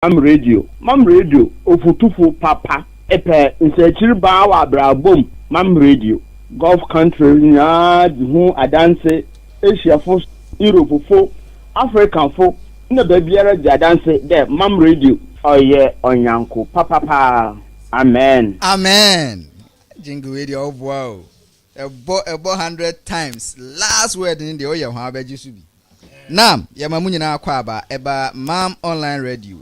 Mam radio ofutufu papa epe nsechiri ba wa brabom mam radio Gulf country nya hu adanse Asia fo Europe fo African fo na babiara di adanse de mam radio oye onyanko papa amen jingle radio wow ebo 100 times last word in the oye ho abeji subi nam ya mamu nyina akwa aba eba mam online radio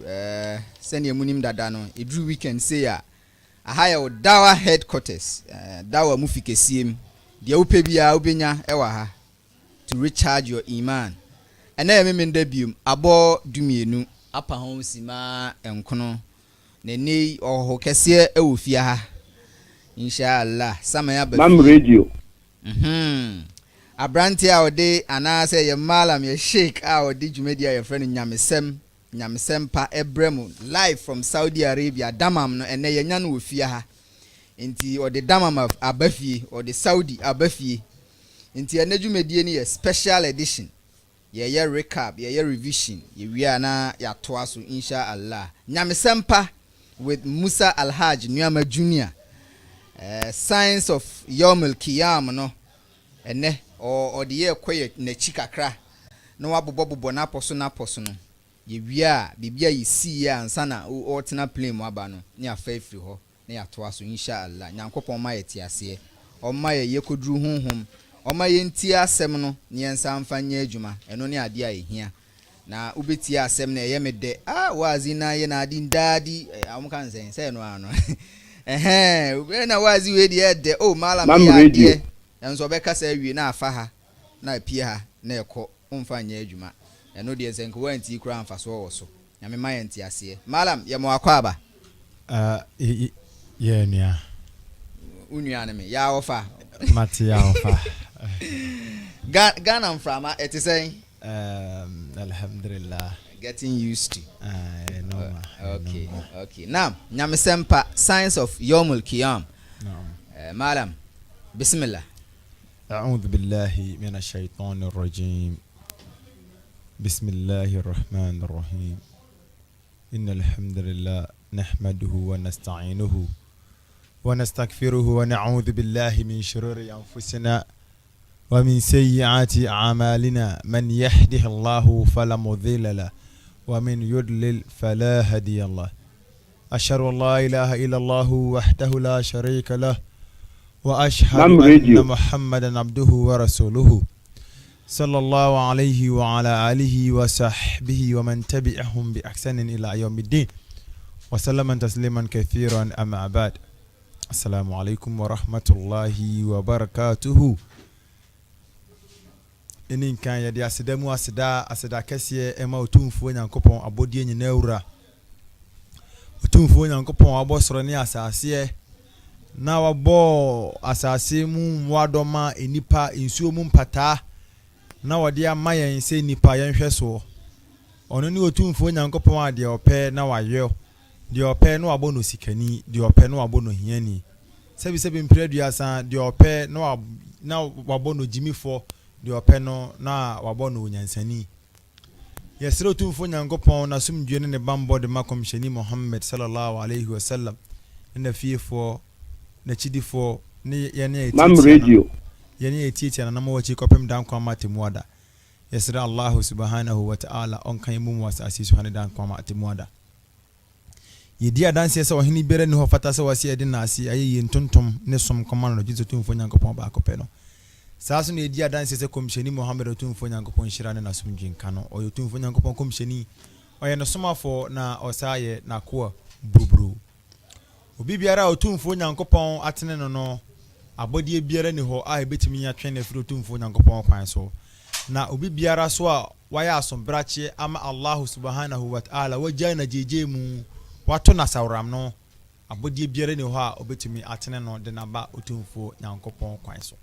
send munim dada no edru weekend say ya ahaya dawa headquarters dawa mufikesim de upe bia ubenya ewa ha to recharge your iman ena me mendabium abo dumienu apa ho sima enkono ne nei oho kese ewofia ha inshallah samaya ba mam radio Abranti a ode anase ye malam ye sheik a ode jumedia ye friend nyamesem pa ebremu live from Saudi Arabia damam no ene ye nya no ofia ha nti ode damam abafie ode Saudi abafie nti ene jumedie ni ye special edition ye recap ye revision ye wia na ya to aso inshallah nyamesem pa with Musa Alhaj Nyama Junior Science of Yawmul Qiyam no ene o de ye koye na chikakra na wabobobo na poso no ye wia bibia yisi ya ansana o tena plane mu aba no ne afa efiri ho ne ya to aso inshallah nyankopon ma yeti ase o ma ye koduru honhom o ma ye nti asem no ne ensa amfanya adwuma eno ne ade a ehia na ubeti asem na ye mede wazi na ye na adi ndadi amuka nsen se no ano ube na wazi we de o malam ya ade enso beka sa awie na afa ha na pie ha na ekọ umfanya adwuma eno de ensenko wanti kura amfa so wo so nyame ma yenti ase malam ye mo akwa aba ye nia unua na me ya ofa mati ya ofa Ghana from it is saying alhamdulillah getting used to no okay now nyame sempa Science of Yawmul Qiyam malam bismillah أعوذ بالله من الشيطان الرجيم بسم الله الرحمن الرحيم إن الحمد لله نحمده ونستعينه ونستغفره ونعوذ بالله من شرور أنفسنا ومن سيئات أعمالنا من يهده الله فلا مضل له ومن يضلل فلا هادي له أشهد أن لا إله إلا الله وحده لا شريك له وأشهد أن محمدا عبده ورسوله صلى الله عليه وعلى آله وصحبه ومن تبعهم بإحسان إلى يوم الدين وسلم تسليما كثيرا أما بعد السلام عليكم ورحمة الله وبركاته إن كان يدي أسدمو أسدا كسي إما وتنفو نانكوبون أبودي نيورا وتنفو نانكوبون أبو سرني أساسيه na wabo asase mu wadoma enipa ensuo mu mpata na wode amayen se nipa yenhwe so ono ni otumfo nyankopon ade opɛ na wayo de opɛ no wabo no sikani de opɛ no wabo no hiani sebi mpreduasa de opɛ na wabo no jimifo de opɛ no na wabo no nyansani yesro otumfo nyankopon na sumdue ne bambo de makom sheni Muhammad sallallahu alaihi wasallam na fiefo na chidifo ne yene mam radio yene etieti na namo wachi kopem dan kwa matemuada yesra Allah subhanahu wa ta'ala on kan mu wasasi subhanahu dan kwa matemuada yedi adanse se ohini bere ne ho fata se wase ede na ase ayi ntontom ne som komano no jizo tumfo nyankopon ba akopɛ no saaso ne yedi adanse se komsheni Muhammad tumfo nyankopon shira ne na somdwin kano oyo tumfo nyankopon komsheni oye no somafo na osaye na ko buruburu obi biara otumfo nyankopon atene no abodie biara ni ho a ebetimi ya twen na firo otumfo nyankopon kwan so na obi biara so a waya asombrache ama Allah subhanahu wa ta'ala wajana jeje mu wato na sawram no abodie biara ni ho a obetimi atene no de na ba otumfo nyankopon kwan so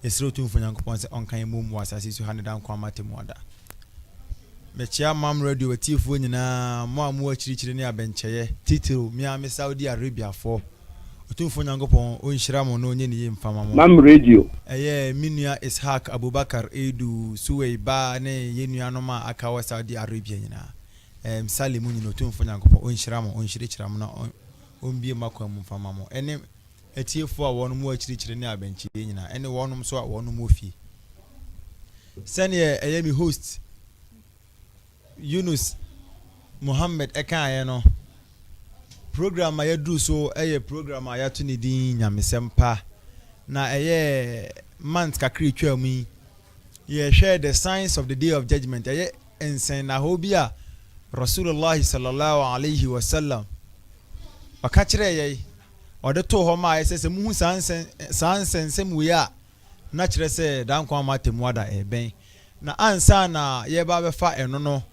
esiro otumfo nyankopon se onkan mu wasase so hanedan kwa matemu ada mechia mam radio watifu nyina mo amu achirichiri ne abencheye title miami Saudi Arabia for otumfo nyankopon onhyira mo no nye ne yemfama mo mam radio minua Ishaq Abubakar Edu Suweiba ne yenua no ma aka wa Saudi Arabia nyina misale mu nyina otumfo nyankopɔ onhyira mo onhyirikyira mo na ombie makwa mu fama mo ene etiefo a wɔn mu akyirikyire ne abenchi nyina ene wɔnom so a wɔn mu ofie sɛne ɛyɛ mi host Yunus Muhammad ekaayɛ no program a yɛduru so ɛyɛ program a yɛato ne din Nyamesempa na ɛyɛ month kakri twa mu yɛhwɛ the signs of the day of judgment ɛyɛ ensen na ho bi a Rasulullah sallallahu alaihi wasallam ɔka kyerɛ yɛi ɔde to hɔ ma ɛsɛ sɛ muhu sansensem wei a na kyerɛ sɛ dankwa ma temuada ɛbɛn na ansa na yɛba bɛfa ɛno no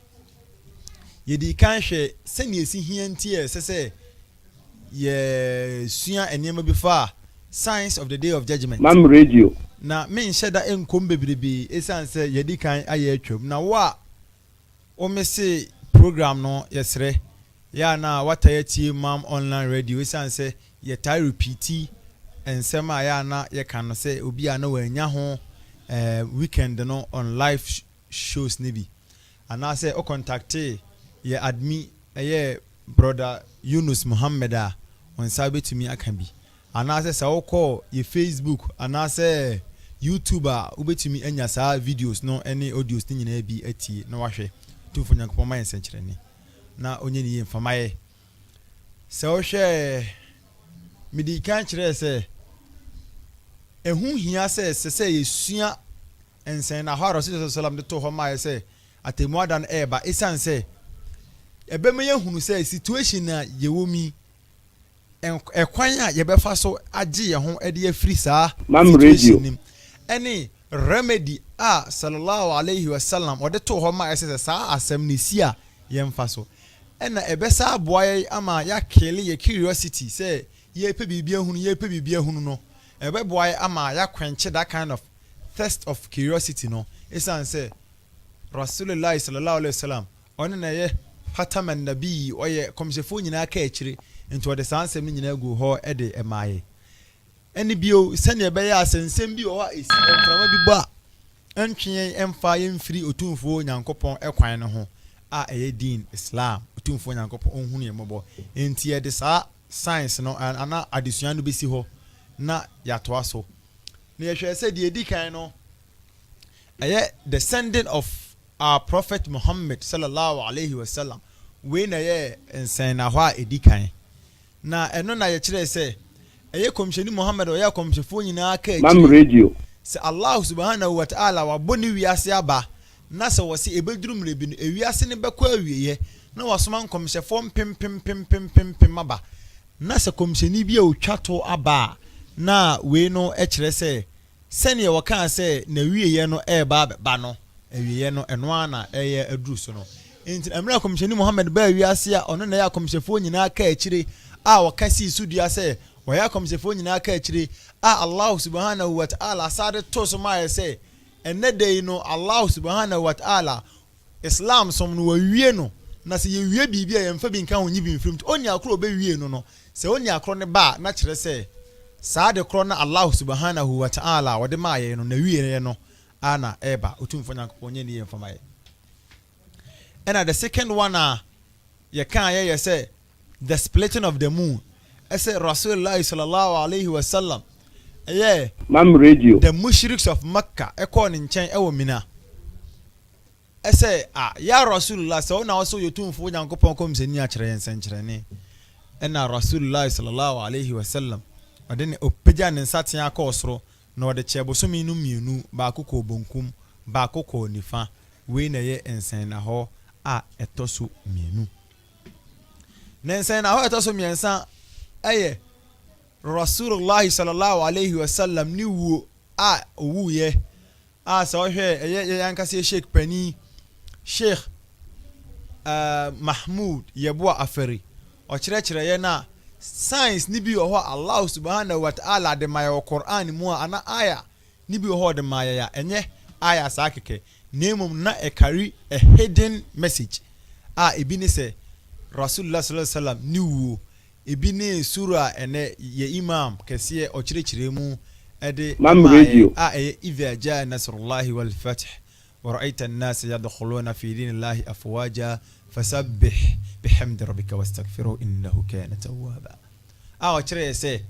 yɛdi kan hwɛ sɛnea esi hia ntie ɛsɛ sɛ yɛsua nneɛma bi fa signs of the day of judgment mam radio na me nhyɛ da enkom bebrebe esan sɛ yɛdi kan ayɛ atwam na wo a omese program no yɛsrɛ ya na wata yɛtie mam online radio esan sɛ yɛtaa repeat ensɛm a ya na yɛka no sɛ obi a na wanya ho weekend no on live shows ne bi anaasɛ o contacte yɛ admin ɛyɛ brother Yunus Muhammad a on sabe tumi aka bi anaasɛ sɛ wokɔ yɛ Facebook anaasɛ YouTube a wobɛtumi anya saa videos no ɛne audios ne nyinaa bi atie na wahwɛ tumfo nyankopɔn ma yɛnsɛnkyerɛne na onye ne yɛ mfamaye sɛ wohwɛ midi kan kyerɛ sɛ ehu hia sɛ yɛsua ensen na ha Rasul sallam de to hɔ ma yɛ sɛ atemuada no ɛba esan sɛ ɛbɛma yɛhunu sɛ situation na yɛwomi ɛkwan a yɛbɛfa so agye yɛ ho ɛde afiri saa situation ɛne remedy a sallallahu alaihi wasallam ɔde to hɔ ma yɛ sɛ saa asɛm ne si a yɛmfa so ɛna ɛbɛsa aboa yɛ ama yɛakele yɛ curiosity sɛ yɛpɛ biribi ahunu no ɛbɛboa yɛ ama yɛakwenche that kind of thirst of curiosity no esan sɛ Rasulullah sallallahu alaihi wasallam ɔne na yɛ hataman nabi ɔyɛ komsefo nyinaa ka akyire nti ɔde saa nsɛm nyinaa gu hɔ ɛde ɛmaaye ɛne bio sɛnea ɛbɛyɛ asɛnsɛm bi wɔ hɔ a esi ɛmframa bi bɔ a ɛntwe ɛmfa yɛmfiri otumfuo nyankopɔn ɛkwan no ho a ɛyɛ din Islam otumfuo nyankopɔn ɔhunu yɛ mmɔbɔ enti yɛde saa science no ana adesua no bɛsi hɔ na yɛatoa so na yɛhwɛ sɛ deɛ di kan no ɛyɛ the sending of our prophet Muhammad sallallahu alaihi wasallam we na yɛ nsen na hɔ a edi kan na ɛno na yɛkyerɛ sɛ ɛyɛ komhyɛni Muhammad ɔyɛ komhyɛfo nyinaa ka mam radio sɛ Allah subhanahu wa ta'ala wabɔ ne wiase aba na sɛ wɔsi ebeduru mrebi no ewiase ne bɛkɔ awieye na wasoma komhyɛfo pem aba na sɛ komhyɛni bi a otwa to aba na we no ɛkyerɛ sɛ sɛnea wɔka sɛ na wieye no ɛba ba no awieye no ɛno ana ɛyɛ aduru so no enti amra komhyɛni Muhammad ba wiase a ɔno na yɛ komhyɛfo nyinaa ka akyire a wɔka si sudua sɛ wɔyɛ komhyɛfo nyinaa ka akyire a Allah subhanahu wa ta'ala sade to so ma yɛ sɛ ɛnɛ dai no Allah subhanahu wa ta'ala Islam som no wawie no na sɛ yɛwie biribi a yɛmfa bi nka ho nyi bi mfirim to oni akoro bɛwie no no sɛ oni akoro ne ba na kyerɛ sɛ saa de koro na Allah subhanahu wa ta'ala wɔde ma yɛ no na wie no ana eba otumfo nyankopɔn nye ne yɛmfa ma yɛ and the second one you can hear say the splitting of the moon say Rasulullah sallallahu alaihi wasallam yeah mam radio the mushriks of Makkah e call in chen e wo Mina say ya Rasulullah so na so yotumfo nyankopɔn kom se ni a kyerɛ nsenkyerɛ ne na Rasulullah sallallahu alaihi wasallam ɔde ne opagya ne nsatea akɔ soro na ɔde kyɛbosomi no mienu baako kɔ bonkum baako kɔ nifa we na ye ensen na hɔ a etoso mienu nensen na hɔ etoso miensa ɛyɛ Rasulullah sallallahu alaihi wasallam ni wuo a owuye a sɛ ɔhwɛ ɛyɛ yankase Sheikh Pani Sheikh Mahmud Yeboa Aferi ɔkyerɛkyerɛ yɛ na science ni bi wɔ hɔ Allah subhanahu wa ta'ala de ma yɛ Quran mu ana aya ni bi wɔ hɔ de ma yɛ ya ɛnyɛ aya saa keke nemum na e carry a hidden message ebi ne se Rasulullah sallallahu alaihi wasallam ni wuo ebi ne sura ene ye imam kese o kyerɛkyerɛ mu ede mam radio idha jaa nasrullahi wal fath ورأيت الناس يدخلون في دين الله أفواجا فسبح بحمد ربك واستغفره إنه كان توابا أو ترى سي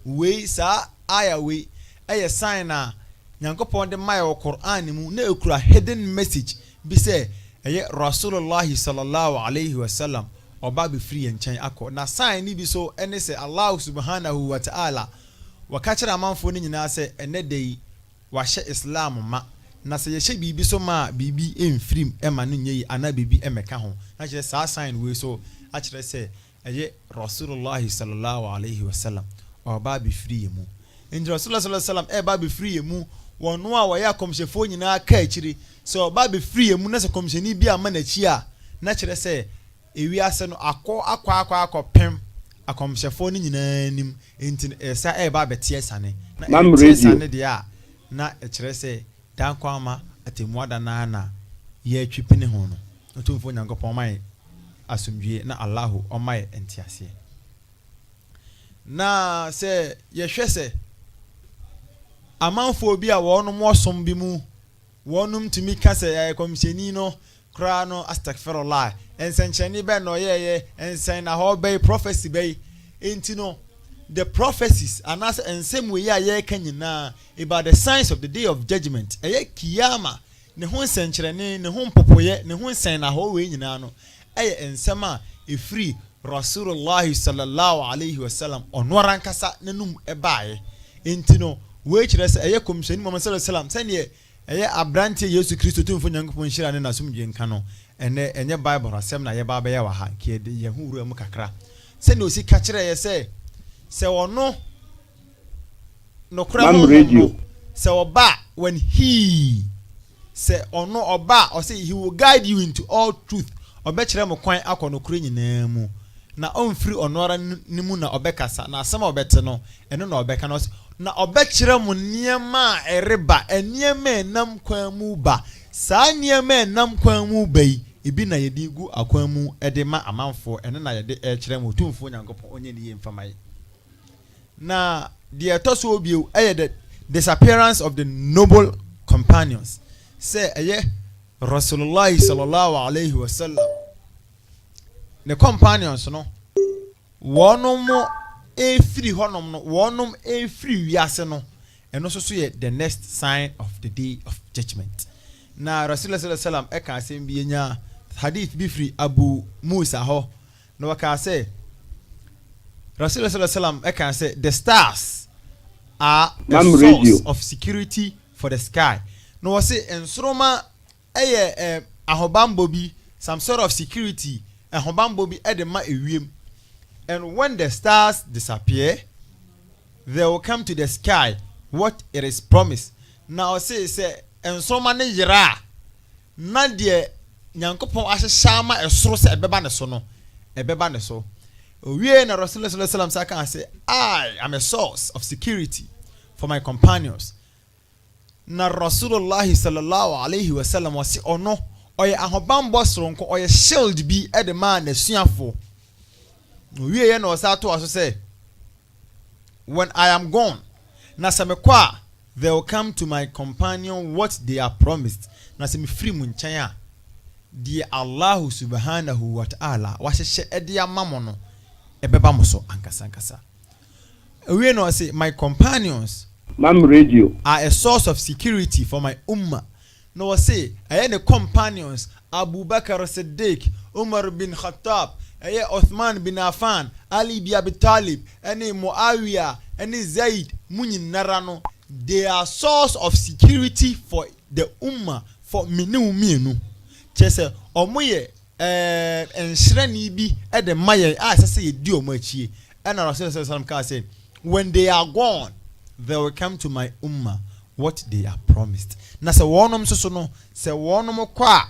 وي سا آية وي أي ساينا nyankopon de mai o Qur'an mu na ekura hidden message bi say eye Rasulullah sallallahu alaihi wasallam oba be free enchen akọ na sign ni bi so ene say Allah subhanahu wa ta'ala wa ka kira manfo ni nyina say ene dey wa hye Islam ma na say ye hye bibi so ma bibi emfrim e ma no nyi ana bibi emeka ho na kire sa sign we so a kire say eye Rasulullah sallallahu alaihi wasallam oba be free mu in Rasulullah sallallahu alaihi wasallam e ba be free mu wonu a waya komshefo nyina ka akiri so ba be free mu na se komsheni bi ama na chi a na kire se ewi ase no akọ pem akomshefo ni nyina nim enti esa e ba betie sane na sane dia na kire se dan kwa ama atemuada na ye atwipine ho no otumfo nyankopon mai asumdwie na Allahu o mai entiase na se ye hwese amanfo bi a wonum wosom bi mu wonum timi kase ya komisheni no kra no astaghfirullah ensencheni be no ye ensen na ho be prophecy be enti no the prophecies anas ensem we ya ye kanyina about the signs of the day of judgment eye kiyama ne ho nsenkyerene ne ho mpopoye ne ho nsen na ho we nyina no eye ensem a efri Rasulullah sallallahu alaihi wasallam onwaran kasa nanum ebaaye enti no we kire se eye komisheni Muhammad sallallahu alaihi wasallam sene eye abrante Yesu Kristo tumfo nyankopon hira ne nasumdwe nka no enye Bible asem na ye ba ya wa ha ke de ye huru mu kakra sene osi ka kire ye se ono no kra no se oba when he se ono oba o say he will guide you into all truth obe kire mo kwan akono kro nyina mu na onfiri onora nimu na obekasa na asema obete no eno na obeka no na obekire mu niema ereba eniema enam kwan mu ba saa niema enam kwan mu bai ebi na yedi gu akwan mu ede ma amanfo eno na yede kire mu tumfo nyankopon onye ne yemfamai na the etoso obiu the disappearance of the noble companions say Rasulullah sallallahu alaihi wasallam the companions no wonum efiri honom no wonum efiri wiase no eno so ye the next sign of the day of judgment na Rasulullah sallallahu alaihi wasallam e ka asem bi nya hadith bi free Abu Musa ho no waka say Rasulullah sallallahu alaihi wasallam e ka say the stars are the source of security for the sky no was say ensroma ahobambo bi some sort of security ahobambo bi edema ewiem. And when the stars disappear, they will come to the sky what it is promised. Now say and so many yira na de nyankopon ahyehyama esoro se ebeba ne so no ebeba ne so owie na Rasulullah sallallahu alaihi wasallam saka say I am a source of security for my companions. Na Rasulullah sallallahu alaihi wasallam wasi ono oye ahobambo soronko oye shield bi edema na suafo. We ye no sato aso say when I am gone na samekwa they will come to my companion what they are promised na se me free mu nchen a die Allah subhanahu wa ta'ala wa hye ede amamo no ebeba mo so ankasa we no say my companions radio are a source of security for my ummah. No say the companions Abu Bakr Siddiq, Umar bin Khattab, Uthman bin Affan, Ali bin Abi Talib, any Muawiyah, any Zaid, Munin Narano, they are source of security for the ummah for minu. Chese omoye enshrani bi at the maye say dio machi. And Rasulullah can say when they are gone, they will come to my ummah what they are promised. Na se wonum so no se wonum kwa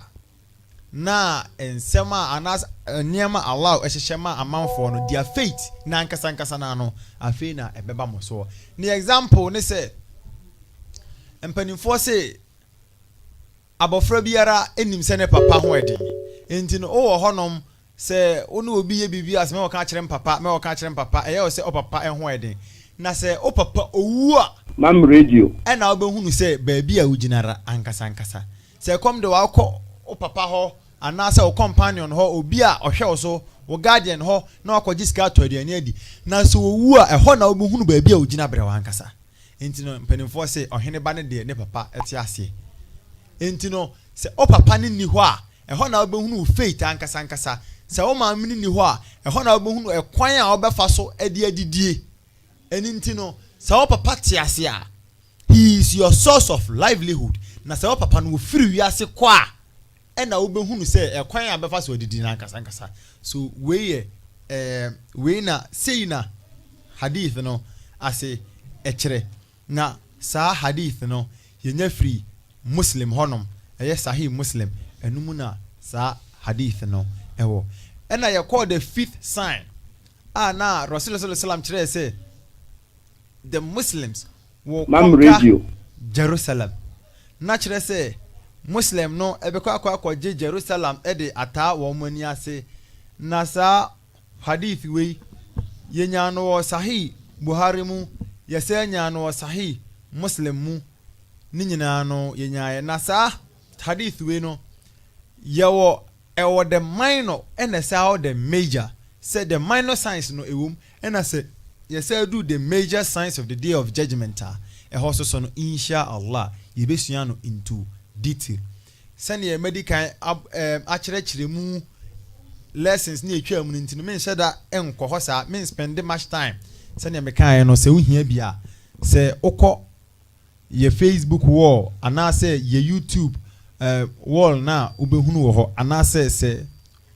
na ensema anas niema Allah ehyehyema amanfo no their faith na ankasa na no afi na ebeba mo so. Ni example ne se empanimfo se abofra biara enim se ne papa ho edi enti no wo honom se onu obi ye bibia aseme wo ka kire papa me wo ka kire papa eye wo se o papa e ho edi na se o papa owu a mam radio ɛna wobɛhunu sɛ baabi a wogyinara ankasa sɛ kɔm de wakɔ wo papa hɔ anaasɛ wo companion hɔ obi a ɔhwɛ wo so wo guardian hɔ na wakɔgye sika atɔ aduane adi na sɛ wɔwu a ɛhɔ na wobɛhunu baabi a wogyina berɛ wankasa enti no mpanimfoɔ sɛ ɔhene ba ne deɛ ne papa ɛte aseɛ enti no sɛ wo papa ne ni hɔ a ɛhɔ na wobɛhunu wo faith ankasa sɛ wo maame ne ni hɔ a ɛhɔ na wobɛhunu ɛkwan a wobɛfa so adi adidie ɛni nti no sɛ wo papa te ase a he is your source of livelihood na sɛ wo papa no wofiri wiase kɔ a ɛna wobɛhunu sɛ ɛkwan a bɛfa so adidi na ankasa so wei na sei na hadith no ase ɛkyerɛ na saa hadith no yɛnya firi muslim hɔnom ɛyɛ sahih muslim ɛnum na saa hadith no ɛwɔ ɛna yɛkɔ the fifth sign na rasul sallallahu alaihi wasallam kyerɛ sɛ the muslims will conquer Jerusalem na kyerɛ sɛ muslim no ɛbɛkɔ akɔgye Jerusalem ɛde ataa wɔn mani ase na saa hadith wei yɛnya no wɔ sahih Buhari mu yɛsɛ nya no wɔ sahih Muslim mu ne nyinaa no yɛnya na saa hadith wei no yɛwɔ ɛwɔ the minor ɛna sɛ the major sɛ the minor signs no ɛwom ɛna sɛ yɛsɛ do the major signs of the day of judgment a ɛhɔ so no insha Allah yɛbɛsua no into detail sɛnea medical akyerɛkyerɛ mu lessons ne etwa mu nti no menhyɛ da ɛnkɔ hɔ saa men spend much time sɛnea mekae no sɛ wohia bi a sɛ okɔ ye Facebook wall anaasɛ ye YouTube wall na wobɛhunu wɔ hɔ anaasɛ sɛ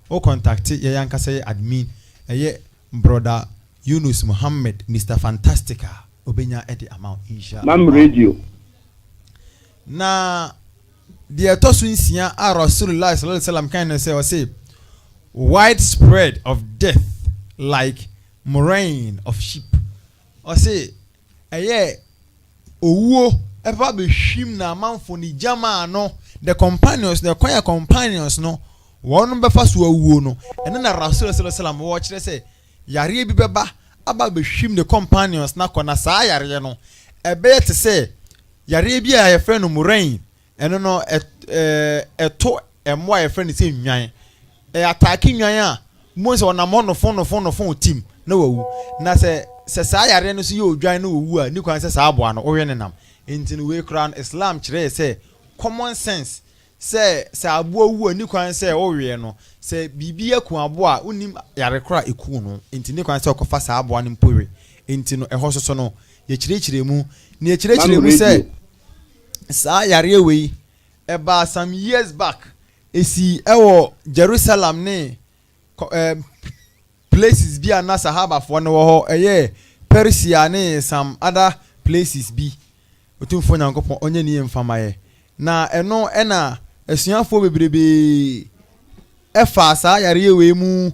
o contact ye yankasa ye admin ɛyɛ brother Yunus Muhammad Mr Fantastica obenya ɛde amount inshallah mam radio na the etosu nsia a Rasulullah sallallahu alaihi wasallam kan say o say widespread of death like murrain of sheep o say eye owuo eba be hwim na amanfo ni jama no the companions the choir companions no won be fa so awuo no ene na Rasulullah sallallahu alaihi wasallam wo kire say yare bi beba aba be hwim the companions na kona saa yare no ebe te say yare bi a ye friend no murrain eno no eto emwa ye friend say nwan attack nwan a mo se ona mo no fon team na wawu na se saa yare no so ye odwan na wawu a ni kwan se saa aboa no wo hwe nenam enti no we crown Islam kire say common sense se aboa wu ni kwan se wo hwe no se bibi aku aboa unim yare kra eku no enti ni kwan se okofa saa aboa no mpowe enti no eho so no ye kire mu ni ye kire mu se saa yare we about some years back esi ewo Jerusalem ne places bi ana sahaba fo ne wo ho eye Persia ne some other places bi otumfo nyankopon onye ne mfamaye na eno ena asuafo bebrebe efa saa yare we mu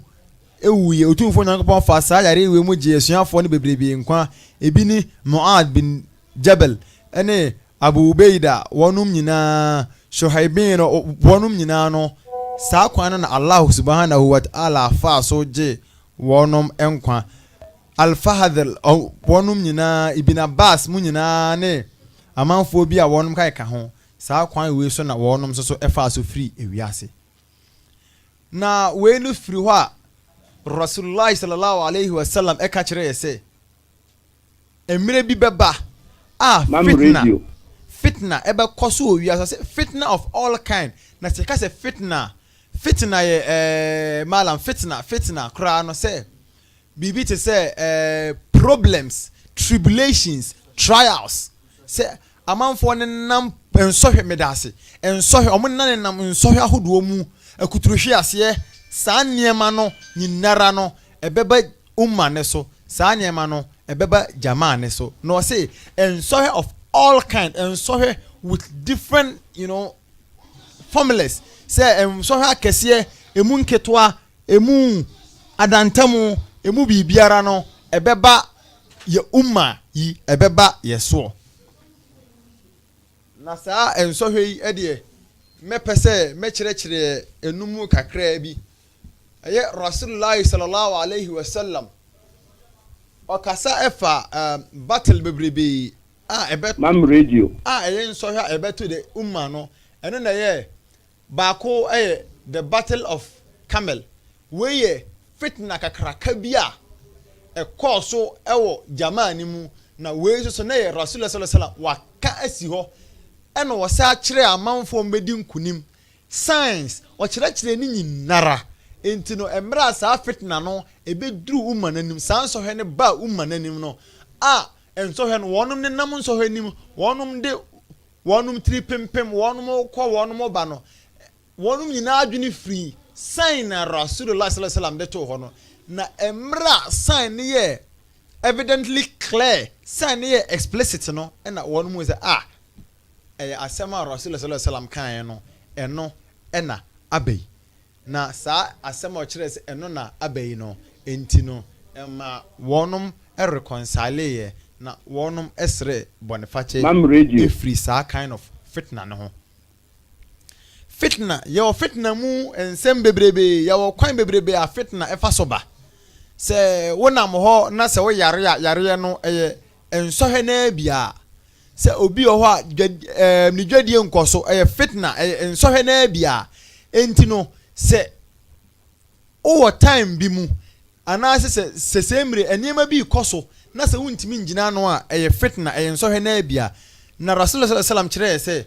ewuye otumfo nyankopon fa saa yare we mu je asuafo ne bebrebe nkwa ebi ni Muad bin Jabal ene Abu Ubaida wonum nyina Shuhaibin wonum nyina no saa kwan na Allah subhanahu wa ta'ala fa so je wonum enkwa Al-Fahadh wonum nyina Ibn Abbas mu nyina ne amanfo bi a wonum kai ka ho saa kwan we so na wonum so efa so free ewiase na we no free ho a Rasulullah sallallahu alaihi wasallam e ka kire yese emire bi beba fitna ebe koso owiase say fitna of all kind na se ka say fitna ye malam fitna kra no say bibi te say problems tribulations trials say amanfo ne nam ensohwe medase ensohwe omo nane nam ensohwe ahodo mu akuturuhwe ase saa niema no nyinara no ebeba umma ne so saa niema no ebeba jamaa ne so no say ensohwe of all kind and so with different formulas say so akese emu nketwa emu adantamu emu bibiara no ebeba ye umma yi ebeba yeso na saa enso yi ede mepese mekire enumu kakra bi aye Rasulullah sallallahu alaihi wasallam okasa efa battle bebrebe ebe mam radio eye nso hwa ebe to the umma no eno na ye baako the battle of camel we ye fitna kakraka bia ekoso ewo jamani mu na we so na ye rasul sallallahu alaihi wasallam waka asi ho eno wo sa kire amanfo mbedi nkunim science o kire ni nyinara enti no emra sa fitna no ebeduru umma nanim san so hwe ne ba umma nanim no enso hwe no wonum ne nam nso hwe nim wonum tri pempem wonum kwa wonum ba no wonum nyina adwene free sign na rasulullah sallallahu alaihi wasallam de to ho no na emra sign ne ye evidently clear sign ne ye explicit no na wonum say asema rasulullah sallallahu alaihi wasallam kan no eno na abai na sa asema o kire se eno na abai no enti no ma wonum reconcile ye na wonum esre boniface free sa kind of fitna no ho fitna yo fitna mu ensem bebrebe yo kwan bebrebe a fitna efa so ba se wonam ho na se wo yare no ensohe na bia se obi ho a ni dwadie nkoso fitna ensohe na bia enti no se o time bi mu ana se semre enema bi koso na se wuntimi ngina no a fitna ensohe na bia na rasulullah sallallahu alaihi wasallam kire se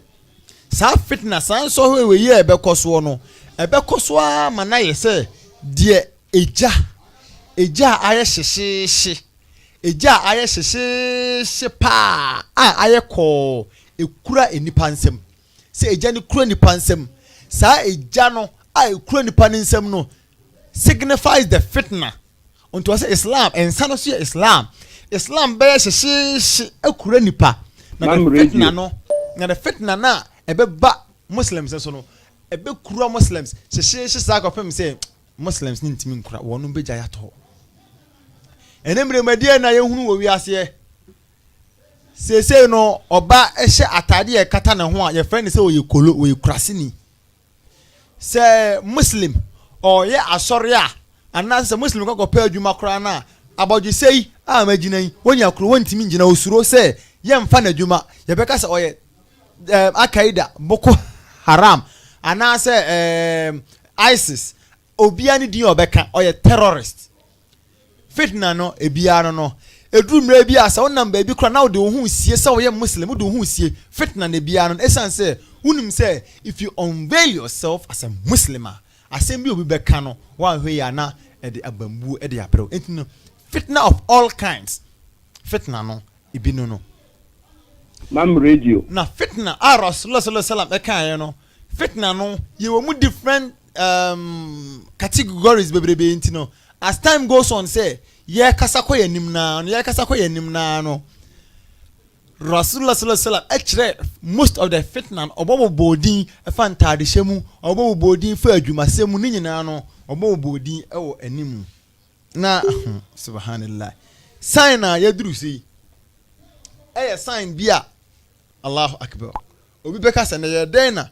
sa fitna san so we ye ebekoso no ebekoso a mana ye se de eja aye hyehye eja aye hyehye pa aye ko ekura enipa nsem se eja ne kura enipa nsem sa eja no ekura enipa nsem no signifies the fitna onto say islam ensano so islam be hyehye ekura enipa na the fitna no na the fitna na ebeba muslims so no ebe kura muslims hyehye sa akopem say muslims ni ntimi nkura wonu beja yato enemre madie na yehunu wo wiase sese no oba ehye atade e kata ne ho a ye friend say oye kolo oye kurasini se muslim o ye asori a anase muslim ko pa adwuma kura na abogi sei amaginan wonya kuro wontimi ngina osuro se ye mfa na adwuma ye beka se oye Al-Qaeda, Boko Haram, anase ISIS, obiani di obeka or a terrorist. Fitna no, ebiano no. Edru mre bia sa wonam ba bi kra na de hu sie sa wo ye muslim de hu sie fitna ne bia no esan say unim say if you unveil yourself as a muslimah asem bi obi beka no wan hwe ya na e de abambu e de abro entino fitna of all kinds fitna no ibino no mam radio na fitna rasulullah sallallahu alaihi wasallam kan no fitna no ye wo mu different categories bebrebe entino as time goes on say ye kasa ko yanim na no rasulullah sallallahu alaihi wasallam actually most of the fitna obobo bodin fantade hyemu obobo bodin fa adwumasemu ni nyina no obobo bodin ewo animu na subhanallah sign na yaduru sei sign bia Allahu akbar obi beka se na ye den na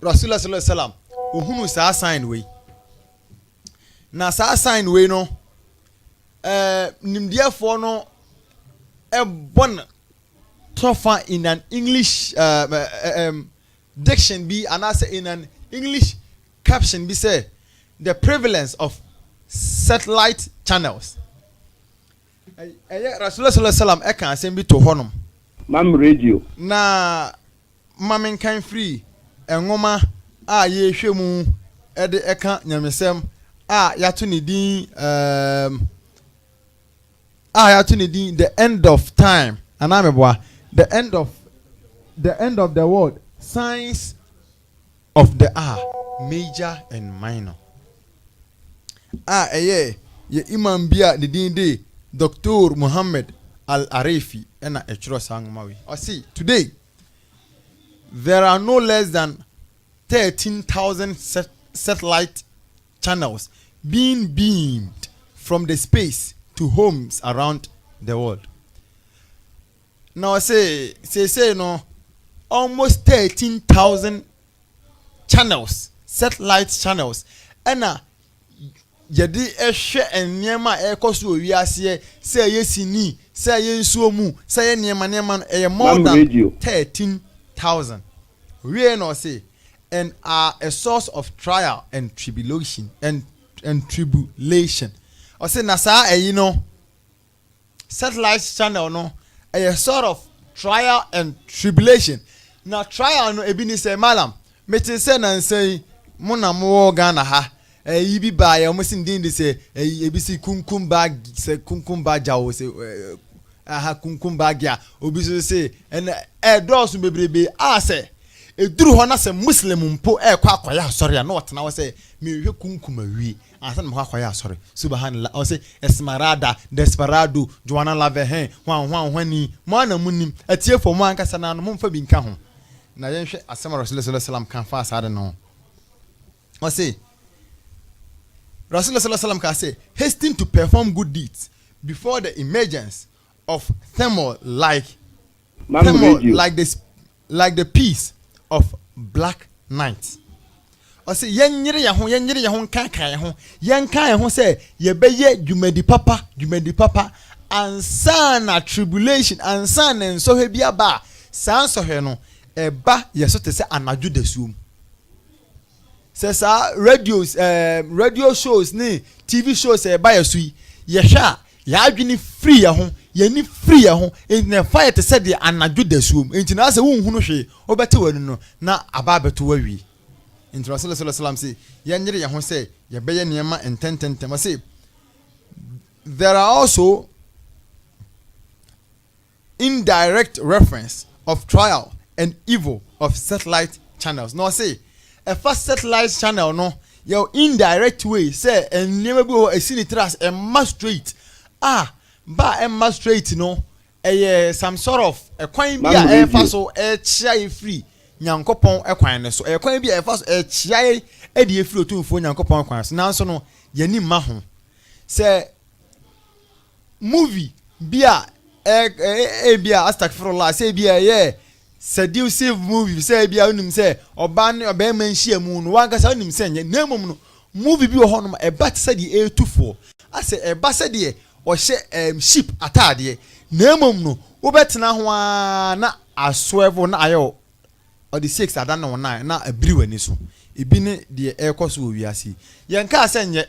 rasulullah sallallahu alaihi wasallam ohunu sa sign we na sa sign we no nimdiafo no bon tofa in an English diction be and also in an English caption be say the prevalence of satellite channels Rasulullah sallallahu alaihi wasallam e kan asem bi to honom mam radio na mamen kan free enwoma a ye hwemu e de e kan nyamesem a yato ne din the end of time anameboa the end of the world signs of the hour major and minor ye imam bia the din day Dr. Muhammad Al-Arifi and Echro Sangmawi. I see today there are no less than 13,000 satellite channels being beamed from the space to homes around the world. Now I say no, almost 13,000 channels, satellite channels, and yedi ehwe enyema ekoso wiase se yesini say yen suo mu say yen niema no more than 13,000 we no say and are a source of trial and tribulation and tribulation. Or say na sa no satellite channel no a sort of trial and tribulation. Now trial no ebi ni say malam meti say na say mo na mo Ghana ha yibi ba ya mo sin din de say ebi si kunkum ba jawo say aha kunkum ba gya obi so say and doors bebrebe say eduru ho na say muslim mpo kwa akwaya sorry na wotena wo say me hwe kunkum awie asan mo akwaya sorry subhanallah o say esmeralda desperado joanna lavehen hwan mo na munim atie fo mo ankasa na no mo mfa bi nka ho na yen hwe asema rasul sallallahu alaihi wasallam kan fa asade no o say rasul sallallahu alaihi wasallam ka say hasten to perform good deeds before the emergence of thermal like the peace of black night. O say yenyire ya ho nkan ya ho yenkan ya ho say ye beye dwumadi papa ansana tribulation ansana enso he bia ba san so he no eba yeso te say anadwo dasuom say sa radio shows ni TV shows eba yeso ye hwa ya adwini free ya ho ye ni free ya ho in fire te say de anadwo dasuom enti na say wonhunu hwe obete wanu no na aba beto wawi enti rasul sallallahu alaihi wasallam say yenyire ya ho say ye beye niema entententem say there are also indirect reference of trial and evil of satellite channels. No say a first satellite channel no your indirect way say and never be a sinitras and must straight ba and must straight no some sort of a coin be a faso a chia free nyankopon e kwan ne so e kwan bi e faso e chia e de free otumfo nyankopon kwan so nanso no yani ma ho say movie bia bia astagfirullah say bia seductive movie say bia unim say oba man hia mu no wanka say unim say nemum no movie bi ho no e bat say di A24 ase e ba say di o hye ship atade nemum no wo betena ho na aswevo na ayo o di 6 adan no 9 na abiri wani so ebi ne de e koso wiase yenka say nye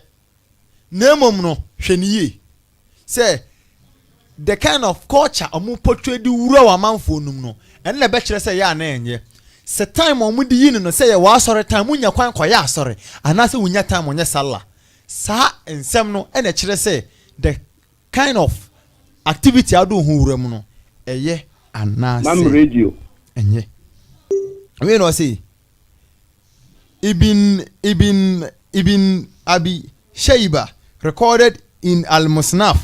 nemum no hweniye say the kind of culture omu portray di wura wa manfo num no en le be kire say ya na enye se time omu di yin no say ya wa sore time unya kwan koya asore anase unya time onye sala sa ensem no en kire say the kind of activity adu hu wura mu no eye anase mam radio enye we no say ibn abi shayba recorded in al-musnaf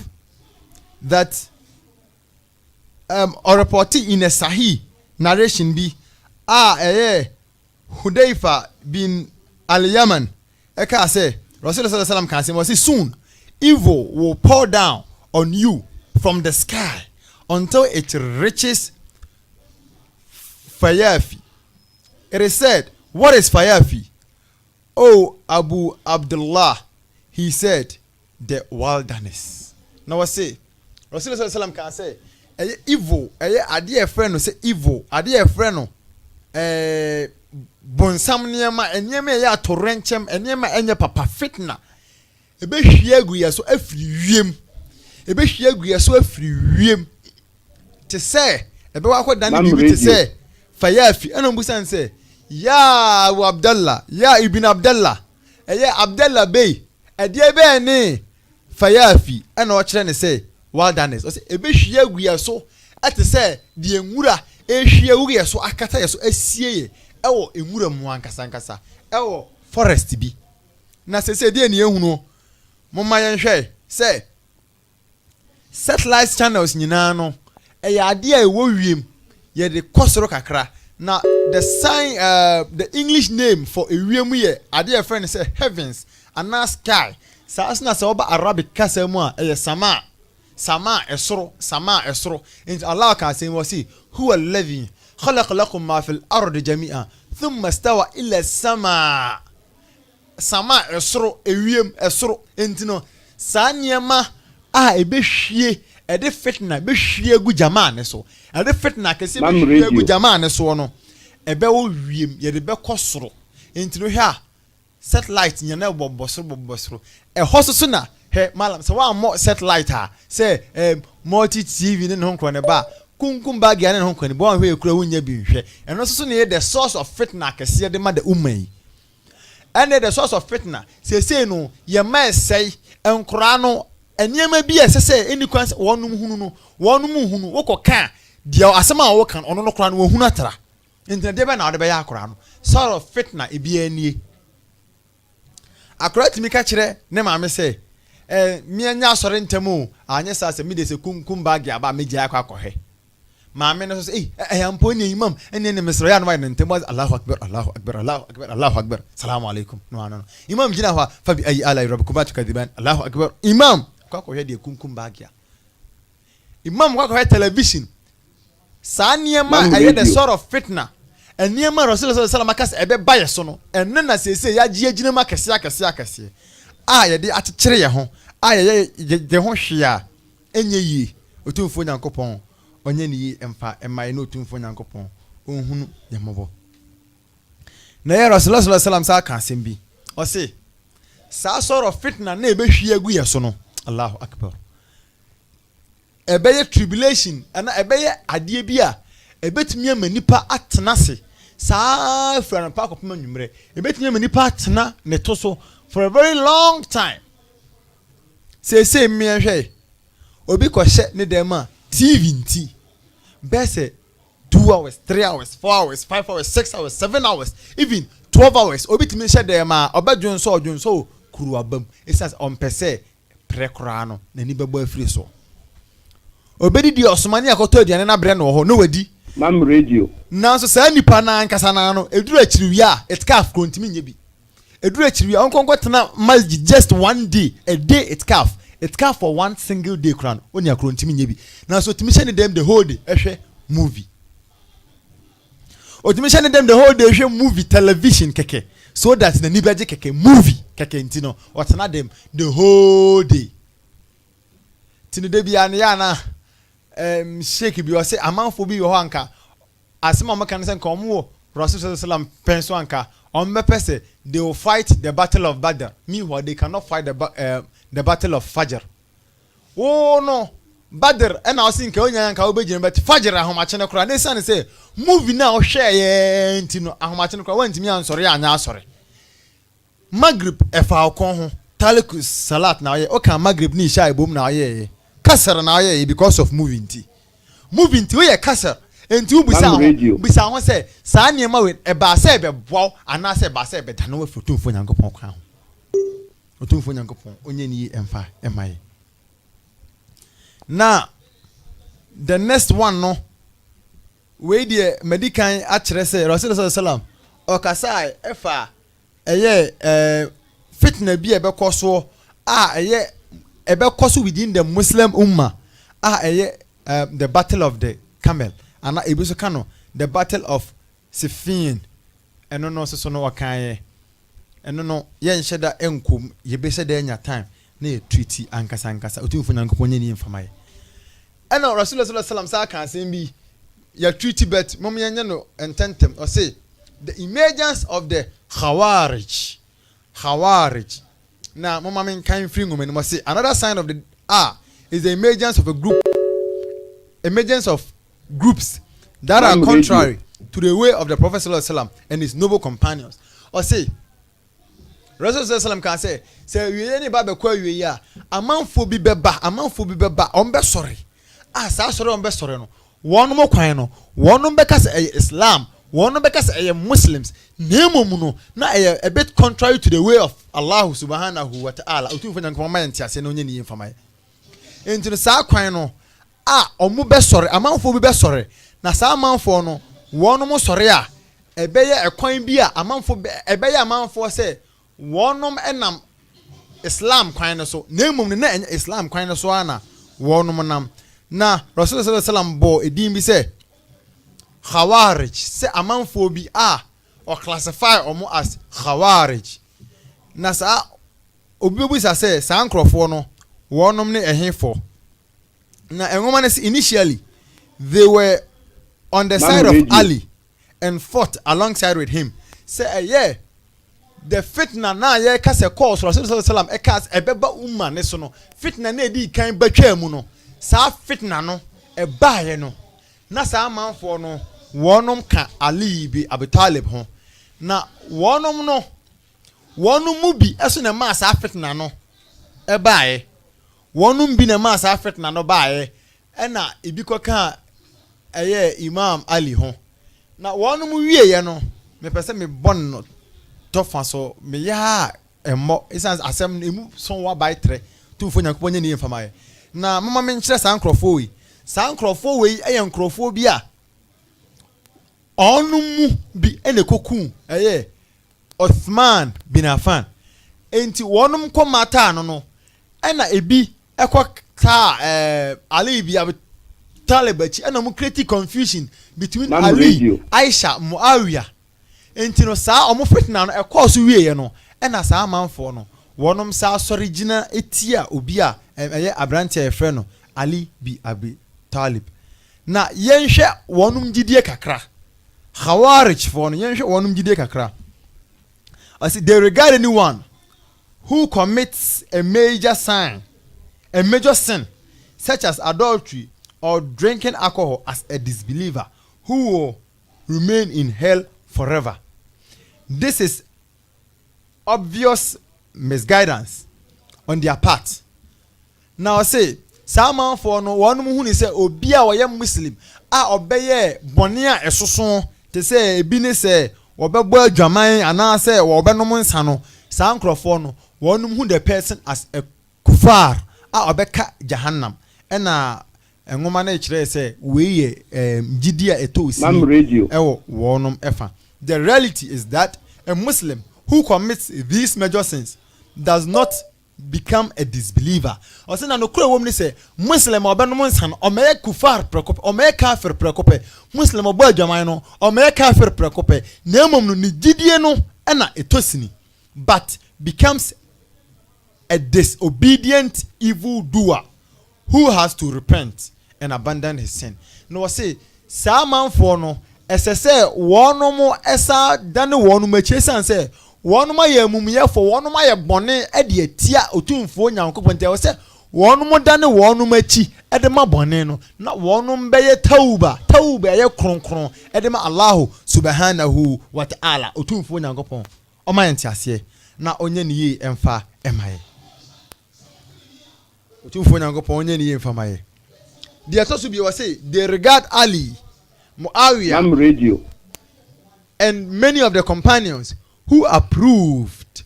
that or reported in a sahih narration be Hudayfa bin al-Yaman eka say Rasulullah sallallahu alaihi wasallam can say soon evil will pour down on you from the sky until it reaches Fayafi. It is said, what is Fayafi? Oh, Abu Abdullah, he said, the wilderness. Now I say Rasulullah sallallahu alaihi wasallam can say evil ade friend no say evil ade friend no bonsam niema enyema ya torenchem enyema enye papa fitna ebe hwie gu yeso afiri wiem te say ebe wa ko dan bi te say Fayafi eno busan say ya Abu Abdullah ya ibn Abdullah Abdullah bey ade be ni Fayafi eno o kire ne say wilderness o say ebe hwie gu yeso ate say de enwura ehwie gu yeso akata yeso asie ewo enwura mu ankasa ewo forest bi na say de ne ehunu mo ma yen hwe say satellite channels nyina no ade a ewo wiem ye de kosoro kakra na the sign the English name for ewiem ye ade a friend say heavens and sky sa asna say oba Arabic kasa mu a sama esro in Allah can say we see huwa alladhi khalaqa lakum ma fil ardi jami'an thumma istawa ila sama esro ewiem esro entino sa niema a ebehwie ɛde fitna be hwie gu jama ne so ɛde fitna kese be hwie gu jama ne so no ɛbɛ wo wiem ye de be kɔsoro enti no hwɛ a satellite nya na bobosoro ɛhɔ so na hɛ malam sɛ wa mo satellite a sɛ multi tv ne ho nkɔ ne ba kunkum bag ya ne ho nkɔ ne ba hwɛ ekura wonya bi nhwɛ ɛno so ne the source of fitna kese de ma de umai ɛne the source of fitna sese no ye ma ɛsɛi nkora no eniyama bi ɛsɛsɛ eni kwan wɔnum hunu no wɔnum hunu wokɔka deɛ asɛm a wɔka ɔno no kora no wɔhunu atara enti de bɛ na wɔde bɛyɛ akora no sort of fitna ebi anie akora timi ka kyerɛ ne maame sɛ mianya asɔre ntɛm anya sa sɛ mi de sɛ kunkum bag ya ba megya akɔhɛ maame no so sɛ ampo ne imam ene ne mesra ya no ne ntɛm Allahu akbar Allahu akbar Allahu akbar Allahu akbar salamu alaikum no imam gina fa fa bi ayi ala rabbukum batukadiban Allahu akbar imam kwakɔhwɛ de kunkum bag ya imam kwakɔhwɛ television saa niema ɛyɛ the sort of fitna eniema rasul sallallahu alaihi wasallam akasa ebe baye so no enne na sese ya gie gine ma kese a ye de akyekere ye ho a ye de ho hwe a enye yi otumfo nyankopɔn onye ni yi emfa emaye na otumfo nyankopɔn onhunu yemobo na ye rasul sallallahu alaihi wasallam sa ka asem bi o se saa sort of fitna na ebe hwie agu ye so no Allahu akbar ebe ye tribulation ana ebe ye ade bi a ebetumi ama nipa atena se saa fra na pa kopema nwumre ebetumi ama nipa atena ne to so for a very long time say me hwe obi ko hye ne dem a TV nti bese 2 hours 3 hours 4 hours 5 hours 6 hours 7 hours even 12 hours obi timi hye dem a obadwonso kuru abam esas ompese prekora no na ni bebo afiri so obedi di osomani akoto aduane na bre no ho no wadi mam radio na so sa nipa na ankasa na no eduru akiriwi a itkaf kontimi nye bi eduru akiriwi onkonko tena masjid just one day a day itkaf for one single day crown oni akrontimi nye bi na so timi hye dem the whole day ehwe movie o timi hye dem the whole day ehwe movie television keke so that na nibaje keke movie keke ntino o tena dem the whole day tini de bia na shake bi o say amanfo bi ho anka asema maka ne senka omo Rasul sallallahu penso anka ombepese they will fight the battle of Badr meanwhile they cannot fight the battle of Fajr oh no Badr na o sinka onya anka obegine but Fajr ahomache ne kora ne san say movie na o hwe ye ntino ahomache ne kora wantimi ansore anya asore Maghrib efa okon ho talikus salat na ye o kan Maghrib ni isha ibom na ye kasar na ye because of moving tea we kasar enti ubisa ho se saa niema we eba se be bow ana se ba se be dano we fotumfo nyankopon kwa ho otumfo nyankopon onye ni emfa emaye na the next one no we die medican a kire se Rasul sallallahu alaihi wasallam o kasai efa eye fitna bi ebe koso a eye ebe koso within the Muslim ummah the battle of the camel and ebi so kano the battle of Siffin eno no so no wakan eno no ye nheda enkom ye be se da nya time na ye treaty ankasa otumfo nyankopon nye ni mfamaye eno Rasulullah sallallahu alaihi wasallam sa kan sem bi ya treaty bet mom ye nya no ententem o say the emergence of the khawarij now mama men kan free women must say another sign of the is the emergence of groups that are contrary to the way of the Prophet sallallahu alaihi wasallam and his noble companions or say Rasul sallallahu alaihi wasallam can say we any ba be kwa we ya amanfo bi beba ombe sorry sa sorry ombe sorry no wonu mo kwan no wonu be ka say Islam wonu be ka say Muslims nemo no na a bit contrary to the way of Allah subhanahu wa ta'ala otu fanya nko ma ntiase na onye ni yemfama enti sa kwan no omu be sorry amanfo bi be sorry na sa amanfo no wonu mo sorry a ebeye ekwan bi a amanfo ebeye amanfo se wonum enam Islam kwan no so nemo no na Islam kwan no so ana wonum nam na Rasul sallallahu alaihi wasallam bo edin bi se khawarij se amanfo bi or classify omo as khawarij na sa obi sa say sa nkrofo no wonum ne ehefo Now, a woman is initially they were on the side of Ali and fought alongside with him. Say, yeah, the fitna na ye kase cause Rasul sallam e kas ebeba umma ne so no fitna na di kan batwa mu no sa fitna no e baaye no na sa manfo no wonom ka Ali bi Abi Talib ho na wonom no wonum mu bi eso na ma sa fitna no e baaye wonum bi na ma sa fitna no baaye e na ibi koka eye Imam Ali ho na wonum wie ye no me pese me bon no tofa so me ya emo isan asem emu so wa by 3 tu fo nyankopon nye ni mfama ye na mama me nkyere san krofo we eye nkrofo bi a onum bi ene koku eye Uthman bin Affan enti wonum komata no ena ebi ekota Ali bi Abi Talib chi ena mu create confusion between Ali Aisha Muawiya enti no saa omo fitna no ekọ so wie ye no ena saa manfo no wonom saa original etia obi a eye abrante e frɛ no Ali bi Abi Talib na yenhwe wonom gidie kakra Khawarij for no yenhwe wonom gidie kakra as they regard anyone who commits a major sin such as adultery or drinking alcohol as a disbeliever who will remain in hell forever. This is obvious misguidance on their part. Now say Salman for no one who is obi a woyɛ Muslim a obeye bɔne a ɛsoso te sɛ ebi ne sɛ wɔbɛbɔ adwaman ana sɛ wɔbɛnom nsa no saa nkrɔfo no wɔnom hu the person as a kufar a obɛka jahannam ɛna ngoma na kyerɛ sɛ weyɛ gidi a ɛtɔ si ɛwɔ wɔnom ɛfa. The reality is that a Muslim who commits these major sins does not become a disbeliever. O say na no kura wom ni say Muslim obenom nsan o me kufar prekope o me kafir prekope Muslim obo adwaman no o me kafir prekope na emom no ni gidie no na etosini but becomes a disobedient evil doer who has to repent and abandon his sin. No say sa manfo no esese wonom esa dane wonom achesan say wonom aye mumye fo wonom aye bone e de atia otumfo nyankopon te say wonom dane wonom achi e de ma bone no na wonom beye tauba ye kronkron e de ma Allah subhanahu wa ta'ala otumfo nyankopon o ma yente ase na onye ne yi emfa emaye otumfo nyankopon onye ne yi emfa maye the asosu bi was say they regard Ali Muawiya and many of the companions who approved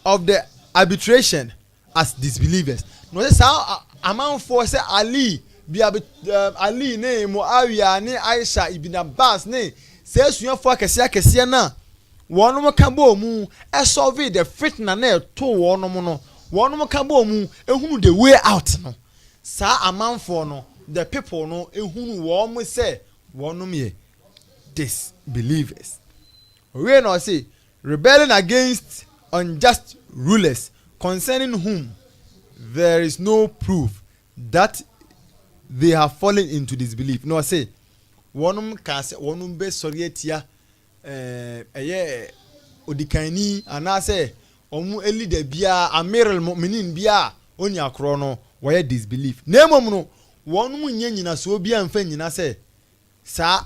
of the arbitration as disbelievers. No, that's how a man for say Ali Ali ne Muawiya ne Aisha ibn Abbas ne say suya for kese na wonom ka bo mu e solve the fitna na to wonom no wonom ka bo mu ehunu the way out no sa amanfo no the people no ehunu wo mo say wonom ye disbelievers. We no say rebelling against unjust rulers concerning whom there is no proof that they have fallen into disbelief. No say wonom ka say wonom be sorry etia eye odikani ana say omu elida bia Amirul Mu'minin bia oni akro no why disbelief. Nemom no wonom nyanyina so bia mfa nyina say sa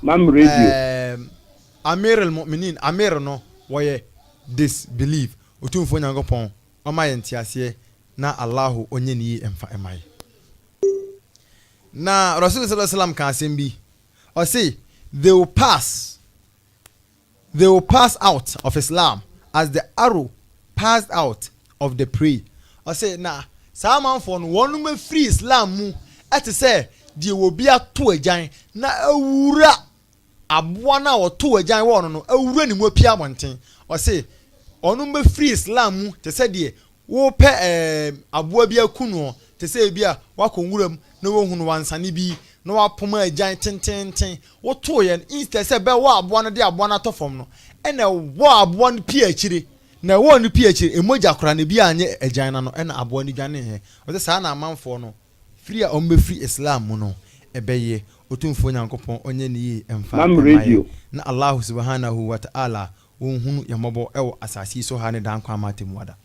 Amirul Mu'minin Amir no why disbelief. Otumfo nyankopon o ma yente ase na Allahu onye ni emfa emai. Na Rasul sallallahu alaihi wasallam kan asembi o say they will pass out of Islam as the arrow passed out of the prey. O say na sa manfo no wonu ma free Islam mu ete say die wo bia to agyan na awura aboa na wo to agyan wo no awura ni mu apia monten. O say onu ma free Islam mu te say die wo pe aboa bia kunu te say bia wakonwuram na wo hunu wansane bi na wapoma agyan tententen wo to ye instead say be wo aboa no de aboa na to fom no ena wo aboa no pia akire na wo no pia akire emoja kora na bi anye agyan na no ena aboa no dwane he o say sa na amanfo no free a ombe free Islam no ebeye otumfo nyankopon onye ne yi emfa radio na Allah subhanahu wa ta'ala wonhunu yamobo ewo asasi so ha ne dan kwa matemu ada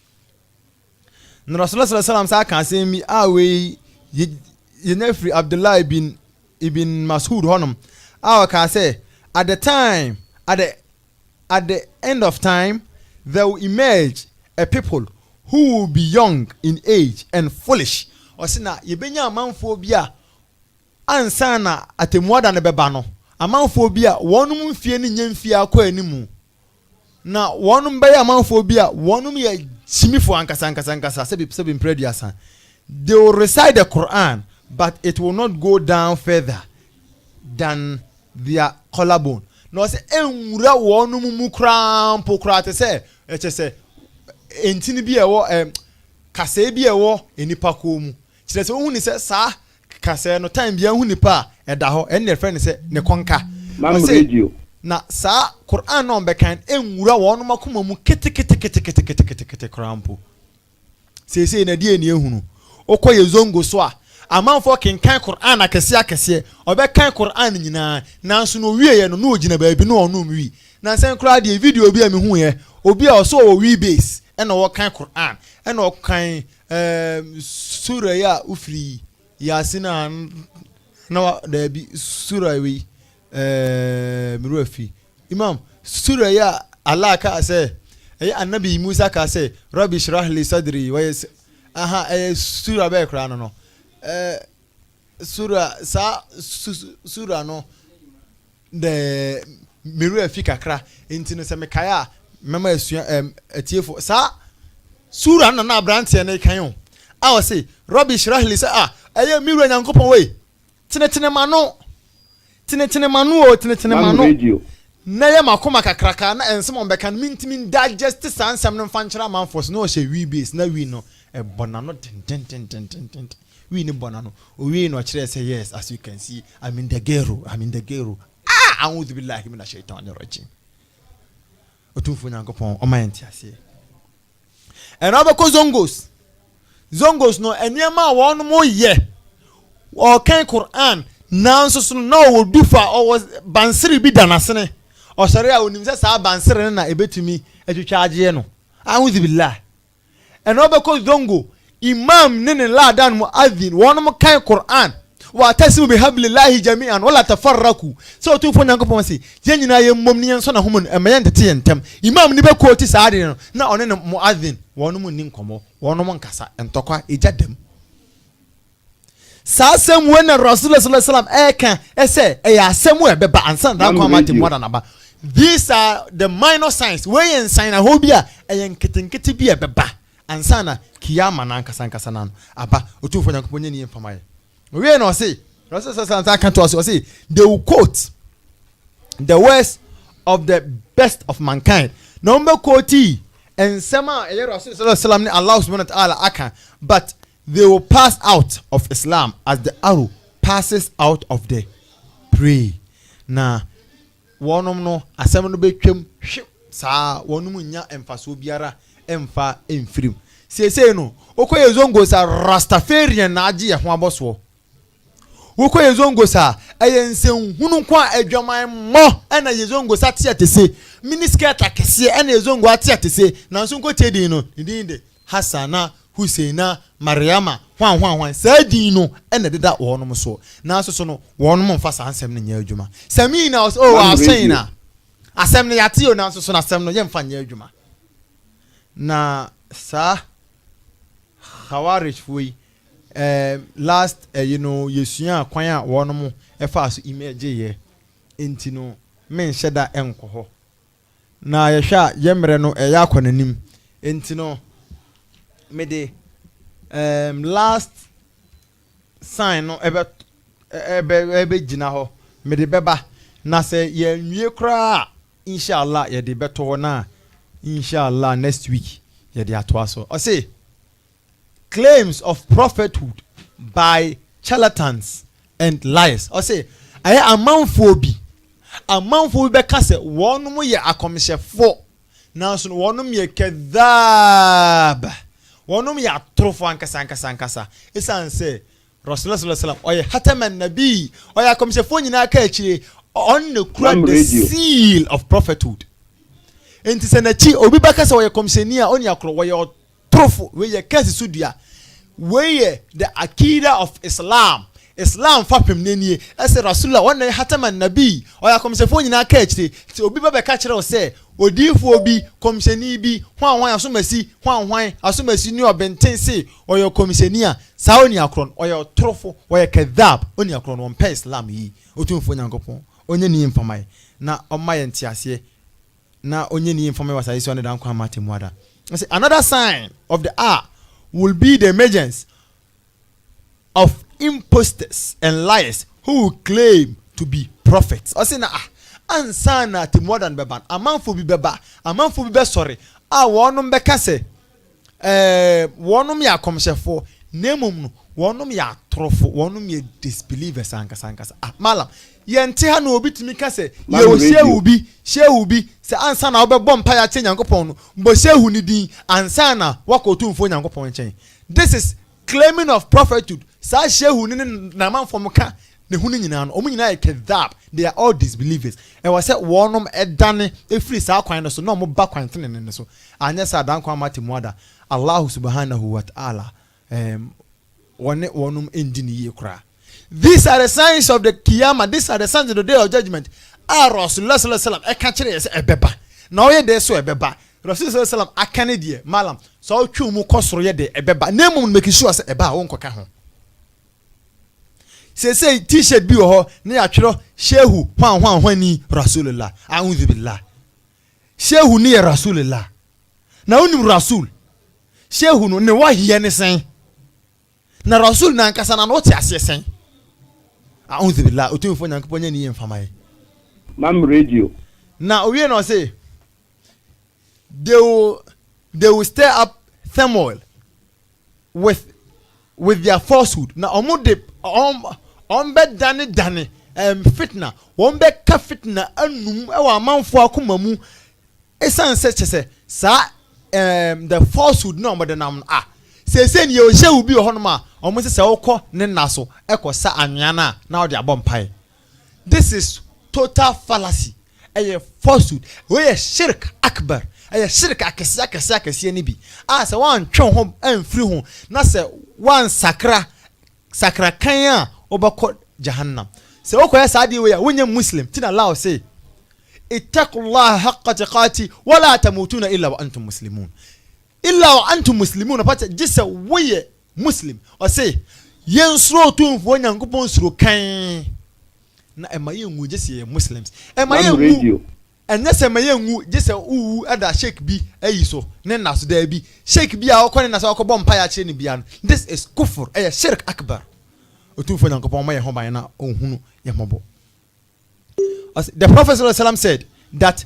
na Rasulullah sallallahu alaihi wasallam sa kan se mi awe ye nefri Abdullah ibn Mas'ud honum awa ka say at the end of time there will emerge a people who will be young in age and foolish osina yebenya amanfo bia ansa na atemuada ne beba no amanfo bia wonum mfie ne nyamfie akọ animu na wonum baya amanfo bia wonum ye chimifo ankasa sebi prediasa they will recite the Quran but it will not go down further than their collarbone no se enwura wonum mu krampo krate se eche entini bi ewo kase bi ewo enipa ko mu kire se ohun ni se sa kase no time bi ehun nipa eda ho en ne friend se ne konka mam radio na sa Quran no be kan enwura wonum akoma mu kete krampo se na die ni ehunu okoye zongo so a amanfo kenkan Quran akese obe kan Quran nyina nanso no wieye no ogina baabi no ono wi na sen kra de video bi a me hu ye obi a so o wi base e na wo kan Quran e na wo kan sura ya ufri yasina na da bi sura wi miruafi imam sura ya Allah ka say annabi Musa ka say rabbi shrah li sadri wa sura be kra no sura no de miruafi kakra intino se mekaya mema asua atiefo sa sura na abrante na kan yo a wo say rabbi shrah li sa miru nyankopon we tene manu na ye makoma kakraka na ensem on bekan mintimin digest sansam no fanchara manfos no she we base na we no e bonano ten we ni bonano o we no kire say yes as you can see I'm in the gero a'udhu billahi minash shaitanir rajim otumfo nyankopon o mayenti ase enabeko zongos no eniema won mo ye o kan Quran nanso so no wo dufa o was bansiri bi danasene o sare a onim se sa bansiri na ebetumi atwitwa agye no a'udhu billahi enabeko zongo imam nene ladan muadhin wonum kan Quran wa tasimu bihablillahi jami'an wala tafarraku so to fo nyankopon se yenyina ye mmom ne yenso na homun emeyen tete yentem imam ni be quote saade no na one ne muadhin wonum ni nkomo wonum nkasa entokwa ejadem sasem when Rasulullah sallallahu alaihi wasallam eka ese asemu ebeba ansan da kwa mate mo na ba these are the minor signs wey en sign a hobia enketenkete bi ebeba ansana kiyama na nkasa na aba otumfo nyankopon ni mfamaye we no say Rasulullah sallallahu alaihi wasallam say they will quote the words of the best of mankind number quote ensema Rasulullah sallallahu alaihi wasallam ni Allah subhanahu wa ta'ala aka but they will pass out of Islam as the arrow passes out of the prey. Na wonum no asem no betwam sa wonum nya emfaso biara emfa emfirim. Sese no okoye zongo sa Rastafarian na agi ye ho aboso. Okoye zongo sa eyensen hunu kwa adwaman mo na ye zongo sa tiatese miniskirt akese na ye zongo atiatese na nso nko tedin no ndin de Hasana Husaina Mariama hwan sadin no ene deda wonum so na so no wonum mfa sansem ne nya adwuma samina asaina asem ne yate o na so na asem no ye mfa nya adwuma na sa Khawarij fui last yesua kwan a wonum efa so image ye entino men sheda enkoho na yehwa yemre no eya akonanim entino mede last sign no ebe gina ho mede beba na se ye nwie kra inshallah ye de beto na inshallah next week ye de ato aso o say claims of prophethood by charlatans and liars o say aye amanfo bi be ka se wonum ye akomhyefo na so wonum ye kedab wonum ya trofo ankasa isan se Rasulullah sallallahu alaihi wasallam oye hataman nabi oya komsefo nyina ka akire on the crown the seal of prophethood enti se na chi obi baka se oye komseni a oni akro oye trofo we ye kasi sudua we ye the akida of Islam fapem nenie ese Rasulullah wona hataman nabi oya komsefo nyina ka akire ti obi baba ka kire o se odifo obi komseni bi hwan asomasi hwan asomasi ni obenten se oyo komseni a sa oni akron oyo trofo oyo kedhab oni akron won pe Islam yi otumfo nyankopon onye ni mfamai na omaye ntiase na onye ni mfamai wasai so ne dan kwa matemu ada. Another sign of the hour will be the emergence of impostors and liars who will claim to be prophets. Osina ansana timodan beban amanfo bi beba amanfo bi be sorry wonum be kase wonum ya komshefo nemum no wonum ya trofo wonum ya disbelievers ankasa malam yente ha no obitimi kase ye shehu bi se ansana obebọ mpa ya che nyankopon no mbo shehu ni din ansana wakotumfo nyankopon nchen. This is claiming of prophethood. Sa shehu ni na manfo mka ne hunu nyina no omu nyina e kedhab. They are all disbelievers. E was say wonum edane e free sa kwan no so no mo ba kwan tene ne so anya sa dan kwan matemu ada. Allah subhanahu wa ta'ala wonum endini ye kura. These are the signs of the Qiyamah. These are the signs of the day of judgment. Rasulullah sallallahu alaihi wasallam catch it ebeba. Na oye de so ebeba. Rasulullah sallallahu alaihi wasallam akane die malam. So twu mu kosoro ye de ebeba. Nemu make sure say eba won koka ho. Say t-shirt bi ho na ya twero shehu hwan ni Rasulullah. A'udhu billah. Shehu ni Rasulullah. Na unim Rasul. Shehu no ne wahie ne sen. Na Rasul na nkasa na no ti ase sen. A'udhu billah. Otumfo nyankopon nya ni mfamae. Mam radio. Now we no say they will stir up turmoil with their falsehood. Now omude ombe dane fitna ombe ka fitna anum e wa manfo akomamu esan se sa the falsehood no mo de nam se ni o shehu bi ho no ma omo se wokọ ne naso ekosa anwana na odi abompai. This is total fallacy. A falsehood. We a shirk akbar. A shirk akasi ni bi. Say one twon home and free home. Na say one sakra kanya obako jahannam. Say okoya sadi we wonye Muslim. Tina Allah say ittaqullaha haqqa tuqati wa la tamutuna illa wa antum muslimun. Illa wa antum muslimun. Pata jisa we Muslim. O say yensro tumfo nyankopon suro kan. Na emaye ngu jese Muslims emaye ngu enese emaye ngu jese ada sheik bi ayi so ne naso da bi sheik bi a okone naso akobọ mpa ya kire ni bia no. This is kufur shirk akbar. Otufo nyankopon ma ye ho ban na ohunu ye mobo. The Prophet sallallahu alaihi wasallam said that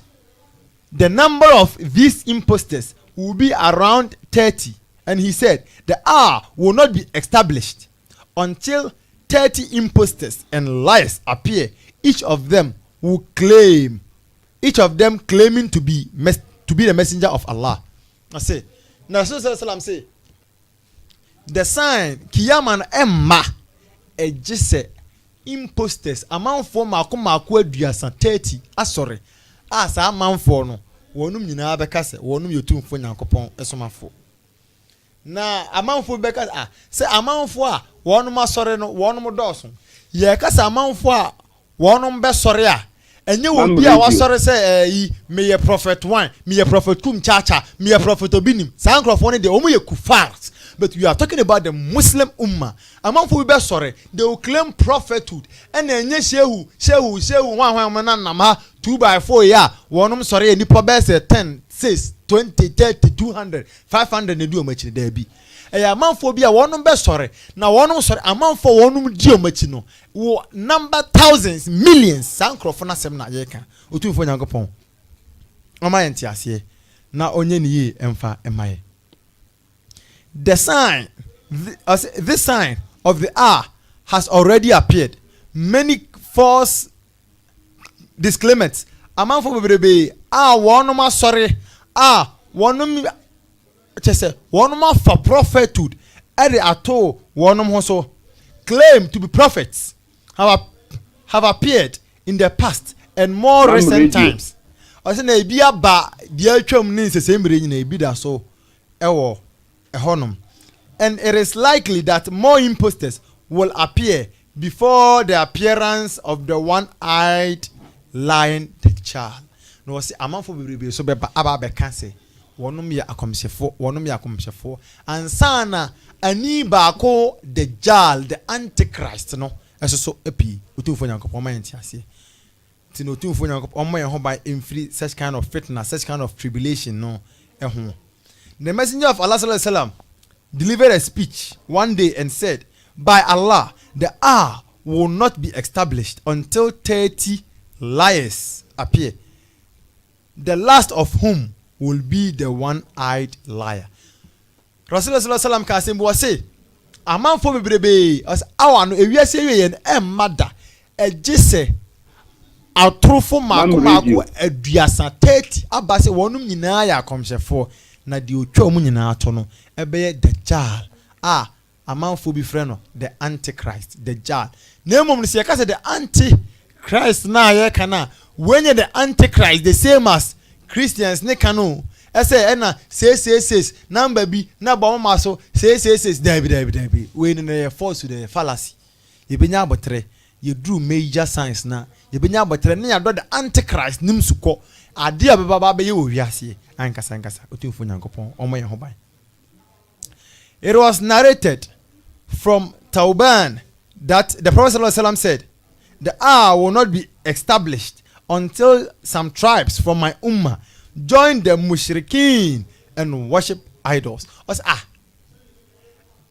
the number of these impostors will be around 30, and he said the hour will not be established until 30 impostors and liars appear. Each of them claiming to be the messenger of Allah. I say, now Rasulullah say, the sign Kiyaman Emma e jise impostors amount for maku aduasa 30 sorry asa amount for no wonum nyina beka se wonum yotumfo nyankopon esomafo na amanfo beka se amanfo a wonum asore no wonum doso ye kasa amanfo a wonum be sore a enye obi a wasore se yi me prophet 1 me prophet kum chacha me prophet obinim sankrofo ne de omu ye kufars. But we are talking about the Muslim ummah. Among for be sorry, they will claim prophethood. And then shehu 2x4 ya. One sorry, ni probese 10, 6, 20, 30, 200, 500 ne do much there be. Among for be a one be sorry. Now one sorry, among for one dio much no. Number thousands, millions, sankrofona semna yeka. Utu for yankopon. Oma entiasie. Na onye ni ye emfa emaye. The sign, this sign of the hour has already appeared. Many false disclaimers. Among for baby, one more sorry, one for prophethood. At all, one more so claim to be prophets have appeared in the past and more recent times. Ɔsɛ na ebi aba deɛ atwam ne nsɛsɛ mmere nyina ebi da so ɛwɔ ɛhɔnom. And it is likely that more imposters will appear before the appearance of the one-eyed lion child. No, wɔsɛ amanfo bebrebe so bɛba aba abɛka sɛ wɔnom yɛ akɔmhyɛfoɔ ansa na ani baako Dajjal the Antichrist no ɛso so epi otumfo Nyankopɔn ma yɛnte aseɛ nti na otumfo Nyankopɔn ɔma yɛn ho by free such kind of fitna, such kind of tribulation no ɛho. The messenger of Allah sallallahu alaihi wasallam delivered a speech one day and said, by Allah, the hour will not be established until 30 liars appear, the last of whom will be the one-eyed liar. Rasulullah sallallahu alaihi wasallam kasim was say, amanfo bebrebe as awa no ewiase yen emmada ejise atrofo mako aduasa 30 abase wonum nyinaa ya akomhyefo na de otwa mu nyinaa to no ebeye Dajjal amanfo bi frɛ no the Antichrist Dajjal na emom no se yɛka sɛ the Antichrist na yɛ kana when the Antichrist the same as Christians ne kanu ɛsɛ ɛna 666 number bi na bɔ mama so 666 dabi we no yɛ false to the fallacy yɛbɛnya abotre yɛduru major science na yɛbɛnya abotre ne yɛdɔ the Antichrist nim sukɔ ade a bɛba bɛyɛ wɔ wiase ankasa otumfo Nyankopɔn ɔmo yɛ ho ban. It was narrated from Tauban that the Prophet ﷺ said, the hour will not be established until some tribes from my ummah join the mushrikeen and worship idols. Os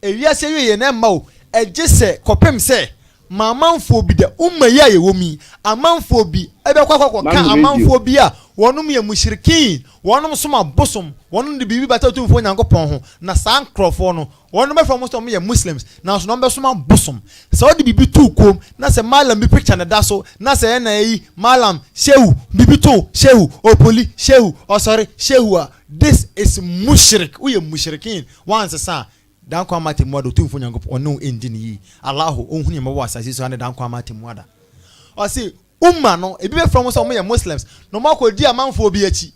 ewiase ye na ma o ejese kopem se mamanfo bi de ummah ya ye womi amanfo bi ebekwa ka amanfo bi a wonum ye mushrikeen wonum soma bosom wonum de bibi bata tumfo Nyankopɔn ho na san krofo no wonum be from muslim ye muslims na so no be soma bosom so de bibi tu kom na se malam bi picture na da so na se na yi malam shehu bibi tu shehu opoli shehu sorry shehu this is mushrik we mushrikeen once sa dan kwa mate muada tumfo Nyankopɔn no engine yi Allah ohunu ye mawo asase so na dan kwa mate muada o se umma no ebi be from some muslims no makodi amanfo bi achi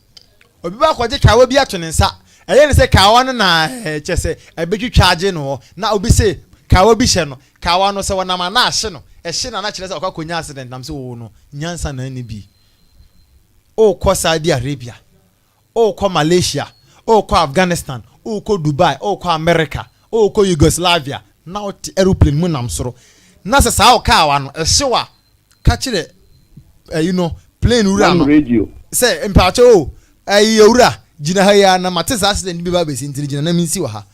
obi ba kwaje kawa bi ato ne nsa eye ne se kawa no na chese ebetwitwa age no na obi se kawa bi hye no kawa no se wonama na ahye no ehye na kire se okakonya accident nam se wo no nyansa na ni bi o ko Saudi Arabia o ko Malaysia o ko Afghanistan o ko Dubai o ko America o ko Yugoslavia na aeroplane mu nam soro na se sa o kawa no ehye wa ka kire plane ura no radio say empacho ura jina ha ya na mate accident bi ba be sintiri jina na minsi wa ha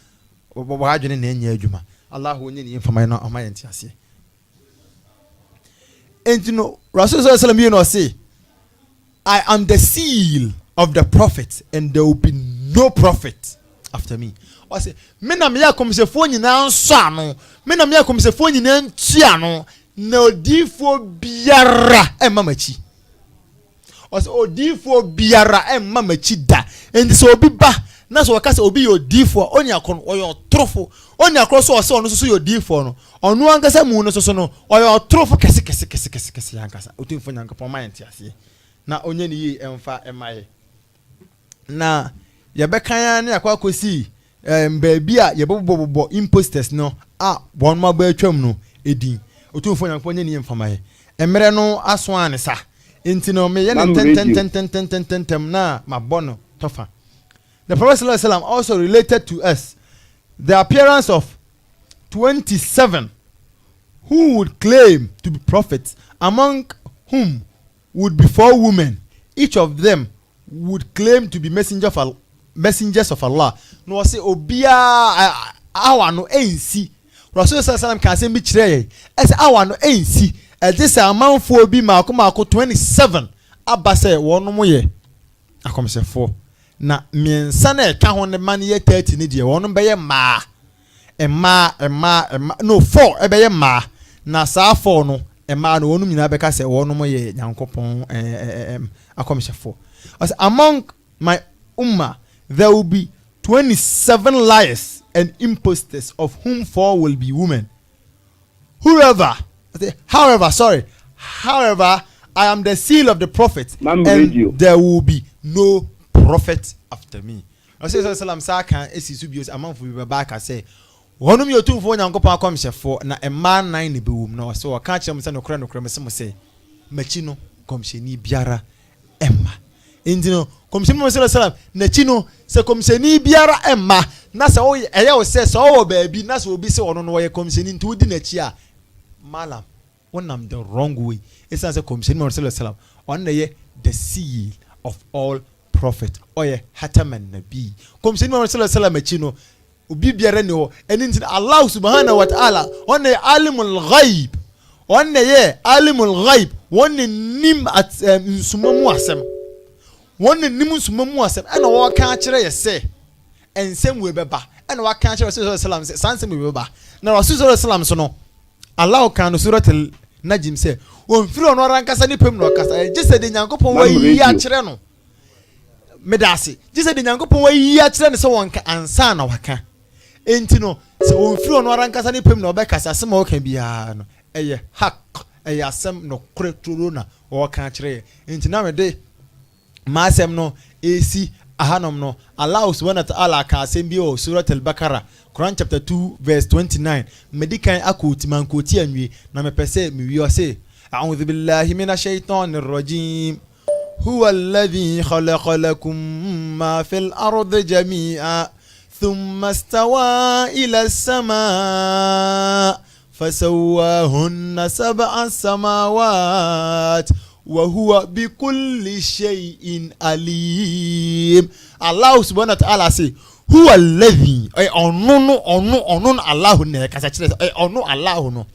bo ha dwene na enya adwuma Allah onye ni information na amaye nti ase entino Rasul sallallahu alaihi wasallam say I am the seal of the prophet and there will be no prophet after me. O say me na me yakomsefo nyina nso ano me na me yakomsefo nyina ntia no na odifo biara emamachi o odifo biara emamachi da and so obi ba na so waka se obi yo odifo oni akon oyo trofo oni akro so se ono so yo odifo no onu ankasa mu no so no oyo trofo kese ankasa otumfo Nyankopɔn ma yente ase na onye ni yi emfa emaye na ye bekan na yakwa kosi baabi a ye bobo imposters no bon ma ba atwam no edin otumfo Nyankopɔn ni emfamaye emre no aso anesa enti no me ye ten na mabono tofa. The Prophet sallallahu alaihi wasallam also related to us the appearance of 27 who would claim to be prophets, among whom would be 4 women. Each of them would claim to be messengers of Allah. No say obia awa no ensi. Rasul sallallahu alaihi wasallam kan say bi kire ese awa no ensi. This amanfo bi mako 27 abase wonom ye akomsefo na miensa na eka ho ne man ye 30 ne die wonom be ye ma no 4 ebe ye ma na saa 4 no ema no wonum nyina be ka se wonom ye Nyankopon akomsefo. Among my ummah there will be 27 liars and impostors, of whom 4 will be women, however, I am the seal of the prophet, and there will be no prophet after me. I say salam saka esisubios amanfo bi ba ka say wonum yotumfo onyankopon akomhyefo na emma nan ne bewum na so waka kyerem se no kra me se mo say machi no komhyeni biara emma indino komhyeni mo salam na chi no se komhyeni biara emma na se o eye o se so o baabi na se obi se ono no ye komhyeni nti odi na chi a malam wonam the wrong way esa se komhyeni mo salam on na ye the seal of all prophet oye hataman nabi komhyeni mo salam achi no obi biara ne ho eni nti Allah subhanahu wa ta'ala on alimul ghaib on ye alimul ghaib won nim at nsumamu asem won nim nsumamu asem ena wo ka kire ye se ensem we beba ena wo ka kire sallallahu alaihi wasallam se sansem we beba na rasul sallallahu alaihi wasallam so no Allah kan no suratul najm se won firi ono rankasa ni pem no kasa je de nyankopon wa yi a kire no medase je de nyankopon wa yi a kire ne se won ka ansa na waka enti no se won firi ono rankasa ni pem no be kasa se ma wo kan bia no eye hak eye asem no kure turo na wo kan kire enti na me de ma asem no esi ahanom no Allah subhanahu wa ta'ala ka asem bi o surat al-Baqarah Quran chapter 2 verse 29 medikan akoti man koti anwi na me pese mi wi o se a'udhu billahi minash shaitanir rajim huwa alladhi khalaqa lakum ma fil ardi jami'a thumma istawa ila as-samaa fasawwahunna sab'a samawat وهو بكل شيء عليم الله سبحانه وتعالى say هو الذي اي انون الله ne kasa kire ai onu Allah no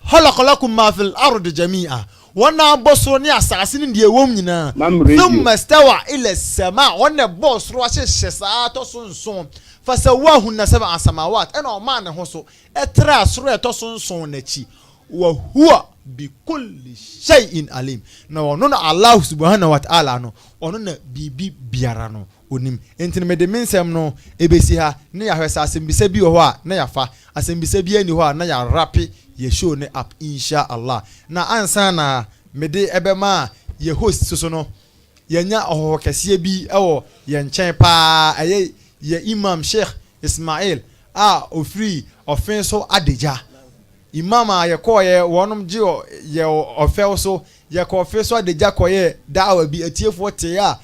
halaqalakum ma fil ardi jami'a wana boso ni asase ni de ewom nyina thumma stawa ila as-sama wana boso ahye sa to sonson fasawahunna sab'a samawat ena o man ne ho so etra soro to sonson nachi wa huwa bikulli shay'in alim na ono na Allah subhanahu wa ta'ala no ono na bibi biara no onim enti me de mensem no ebesi ha na ya hwesa asembisa bi ho a na ya fa asembisa bi ani ho a na ya rapi ye show ne up insha Allah na ansa na me de ebema ye host so no yenya oho kase bi ewo ye nchen pa eye ye imam Sheikh Ismail ofri ofenso adeja imama yekoye wonum je ye ofel so ye ko ofel so adeja koye dawa bi atiefo te a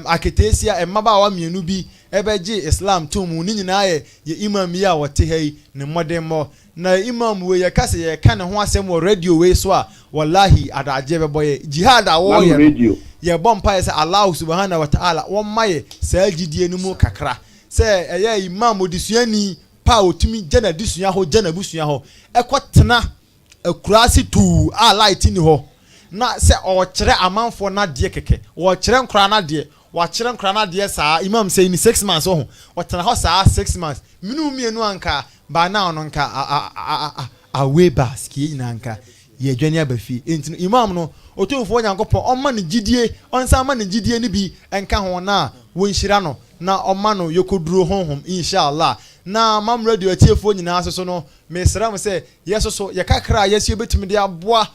aketesia emaba wa mienu bi ebeje Islam tomu ni nyina ye imam ya wote hei ne modemo na imam we ye kase ye kan ho asem wo radio we so a wallahi adaje beboye jihad awo ye bompa ye Allah subhanahu wa ta'ala won maye sa gidie ni mu kakra se eye imam odisuani pa otumi jana disunya ho jana busunya ho ekotena akurasi tu a light ni ho na se o kire amanfo na de keke wo kire nkra na de wa kire nkra na de saa imam say ni 6 months ho wotena ho saa 6 months minu mienu anka ba na ono nka a way baski ina anka ye dwani abafi enti imam no otumfo nyankopon omma ne gidie onsa ma ne gidie ni bi enka ho na wonhyira no na omma no yokoduro honhom inshallah na mam radio atiefo nyina asoso no mesram se yesoso ye kakra yesu betumi de aboa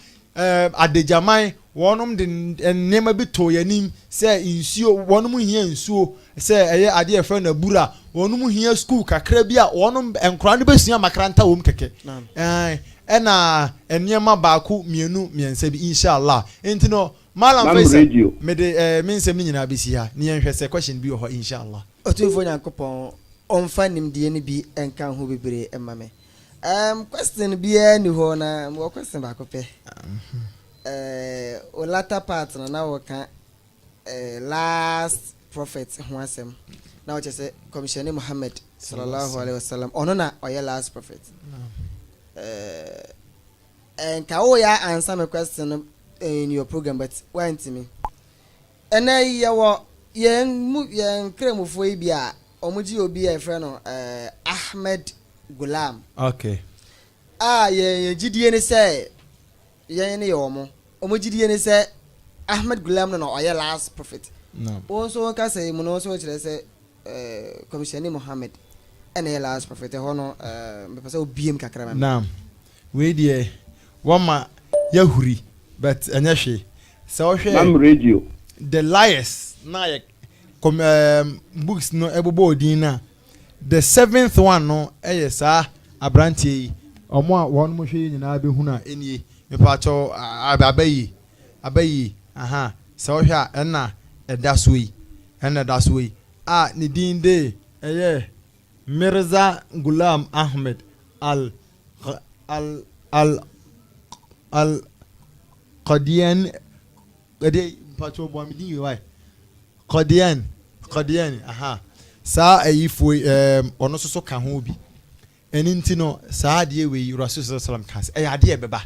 adejaman wonum de nema bi to yanim se insuo wonum hia insuo se eye ade efe na bura wonum hia school kakra bi a wonum enkra ne besua makranta wom keke ena enema baako mienu miensa bi inshallah entino malam face me de mensem nyina besi ha ne yenhwe se question bi ho inshallah otumfo nyankopon onfa nimdie ni bi enka ho bebre emame question bi ani ho na mo question ba ko pe o latter part na wo kan last prophet ho asem na wo chese commissioner Muhammad sallallahu alaihi wasallam ono na oye last prophet enka o ya answer my question in your program but why to me ena ye yen kremufo yi bia omuji obi e frɛ no Ahmed Gulam okay ye gidie ne sɛ ye ne ye omugidie ne sɛ Ahmed Gulam no oye last prophet no also ka sɛ mu no so kyerɛ sɛ commissioner Muhammad ene last prophet ho no me pese obiem kakra ma naam we die wama yahuri but ɛnyɛ hwe sɛ wohwɛ mam radio the liars na yɛ books no ɛbobɔ odin na the 7th one no ɛyɛ saa abrantie yi ɔmo a wɔn mo hwɛ yi nyinaa bɛhu na ɛnie mepatɔ abayi aha sɛ wohwɛ a ɛna ɛda so yi a ne din de ɛyɛ Mirza Ghulam Ahmed al Qadian patro bo mi din why Qadian aha saa ayifo ono so ka ho bi eni nti no saa de we Rasul sallallahu alaihi wasallam ka e ade ebeba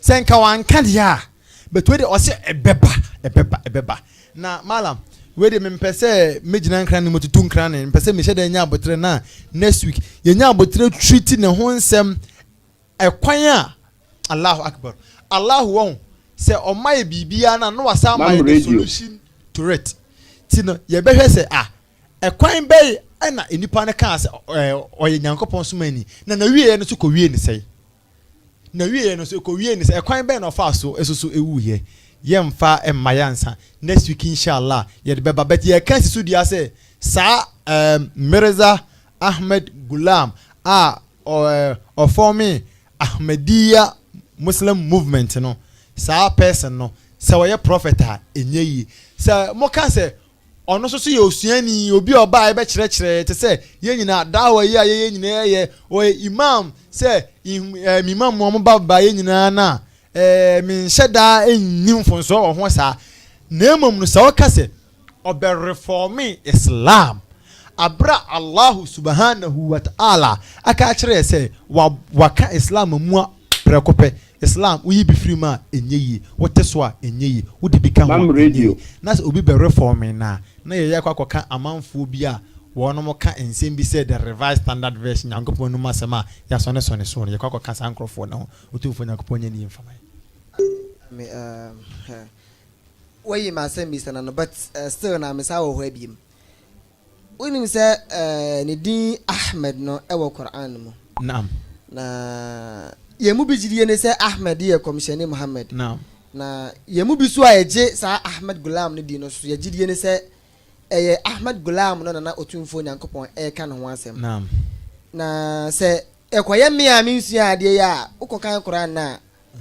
sen ka wan ka de a beto de o se ebeba na malam we de mempese megina nkran ne motutu nkran ne mempese me hyeda nya abotre na next week ye nya abotre treat ne ho nsem ekwan a Allahu akbar Allahu won se o mai bibia na no wasa mai the solution to it tino ye behwe se ekwan be na enipa ne ka se oye nyankopon so mani na wie no so ko wie ni sei ekwan be no fa so esusu ewu ye yemfa emayansa next week inshallah ye de beba bet ye kan sisu dia say sa Mirza Ahmed Ghulam or for me Ahmadiyya Muslim movement no sa person no sa we prophet a enyeyi sa mo kan say ono so ye osuani obi oba e be kire te say ye nyina dawa yi a ye nyina ye o imam say imam mo ba ye nyina na min sheda ennim fonso ho sa na emom no sa wakase obe reformi Islam abra Allah subhanahu wa ta'ala aka kire say waka Islam mu prekope Islam uyi bi free ma enyeyi wote so a enyeyi wodi bi kan mam radio na obi be reformi na ye yakwa amanfo bi a wono mo ka ensem bi say the revised standard version yankopon no masema ya so ne so ye yakwa ka sankrofo na otufo yankopon nya ni mfama way ma say Mr. Nano but still na me sa wo ho abiem unim say ne din Ahmed no e wo Quran mo naam na yemu bi jidie ne say Ahmed ye commissioner Muhammad naam na yemu bi so aje sa Ahmed Ghulam ne di no so ye jidie ne say Ahmed Ghulam no na otumfo nyankopon e ka no ho asem naam na say ekoye me a minsu ade ya ukokan Quran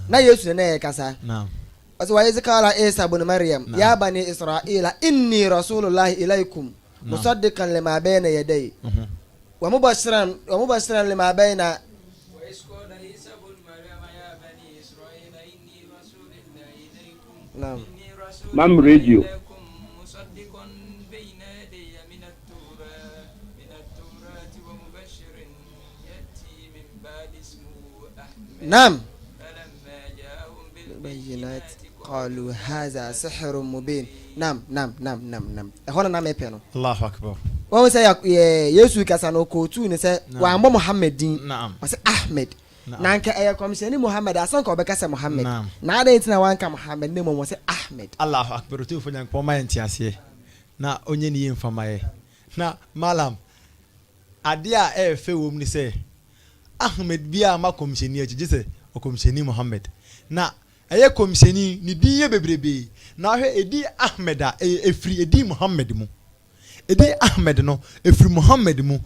na Yesu na ye kasa naam as wa izkala Isa ibn Maryam ya bani Israila inni rasulullahi ilaykum musaddiqan lima bayna yaday wa mubashiran lima bayna mam radio نعم بينات قالوا هذا سحر مبين نعم هنا نعم يبينو الله أكبر وهو سيا يسوع كسانو كوتو نسى وعمو محمد دين نعم بس أحمد نانك أيه كوميسيوني محمد أصلا كوبا كسر محمد نعم نادا يتنا وانك محمد نمو وسى أحمد الله أكبر تو فنان بوما ينتياسيه na onye ni yemfamaye na malam adia fe wom ni se Ahmed bia ma komisheni aji se o komisheni Muhammad na eye komisheni ni diye bebrebe na hwe edi Ahmed a efri edi Muhammad mu edi Ahmed no efri Muhammad mu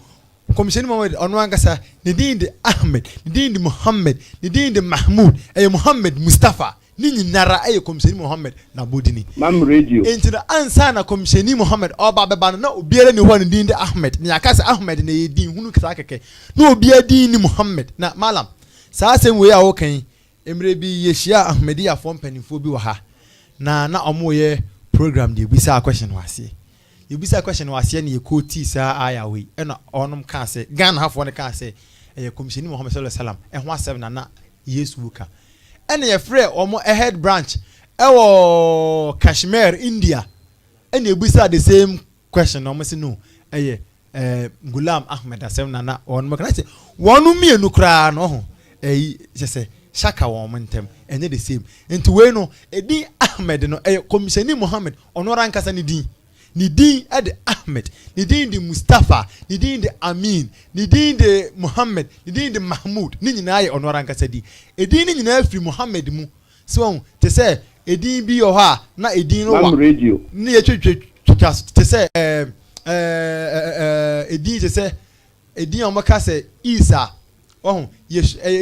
komisheni Muhammad onu angasa ni din de Ahmed ni din de Muhammad ni din de Mahmud eye Muhammad Mustafa ni nyinara eye komisheni Muhammad na bodini mam radio entina ansa na komisheni Muhammad oba beba na obiere ni ho ni din de Ahmed ni akasa Ahmed na yedin hunu kisa keke na obiere din ni Muhammad na malam saa sem we a wo kan emre bi yeshia Ahmedia fo mpanifo bi wa ha na omo ye program de bisa question wase yebisa question wase na ye koti saa aya we na onom ka se Ghana hafo ne ka se eye komisheni Muhammad sallallahu alaihi wasallam ho asem na Yesu ka ene ye frɛ omo head branch ewo Kashmir India ene ebisa the same question omo se no eye Ghulam Ahmed asem na onom ka se wonu mienu kra no ho se shaka won mentem ene the same enti we no edi Ahmed no commissioner Muhammad ono ran kasa ne din ne din de Ahmed, ne din de Mustafa, ne din de Amin, ne din de Muhammad, ne din de Mahmud, ne nyinaa yɛ ɔno ara nkasa di edin ne nyinaa firi Muhammad mu so te sɛ edin bi wɔ hɔ a na edin no wa ne yɛ twetwa te sɛ edin te sɛ edin a wɔka sɛ Isa ɔho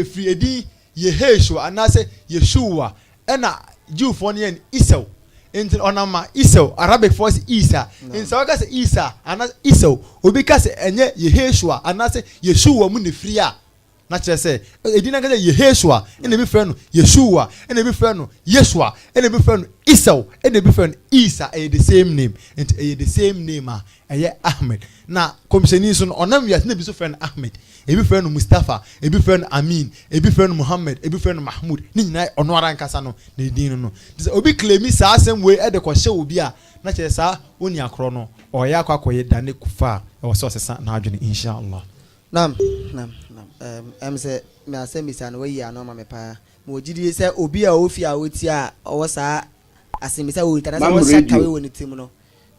firi edin Yeheshua anaasɛ Yeshua ɛna Jewfoɔ no yɛ Esau nti ɔnama Esau Arabic force Isa nti sɛ wɔka sɛ Isa anaasɛ Esau obi ka sɛ ɛnyɛ Yeheshua anaasɛ Yeshua mu ne firi a na kyerɛ sɛ edin na ka sɛ Yeheshua ɛna ebi frɛ no Yeshua ɛna ebi frɛ no Yeshua ɛna ebi frɛ no Esau ɛna ebi frɛ no Isa ɛyɛ the same name nti ɛyɛ the same name a ɛyɛ Ahmed na kɔmhyɛni so no ɔnam wiase na ebi so frɛ no Ahmed ebi frɛ no Mustafa ebi frɛ no Amin ebi frɛ no Muhammad ebi frɛ no Mahmud ne nyinaa ɔno ara nkasa no na edin no sɛ obi claimi saa asɛm wei ɛde kɔhyɛ obi a na kyerɛ saa oni akorɔ no ɔyɛ akɔyɛ dane kufa ɛwɔ sɛ ɔsesa na adwene inshallah nam sɛ me asɛm bisa no wayi ano ma me paa ma wɔgyidie sɛ obi a ɔfi a wɔti a ɔwɔ saa asɛm bisa wɔ ntana sɛ wɔhyɛ kawe wɔ ne tim no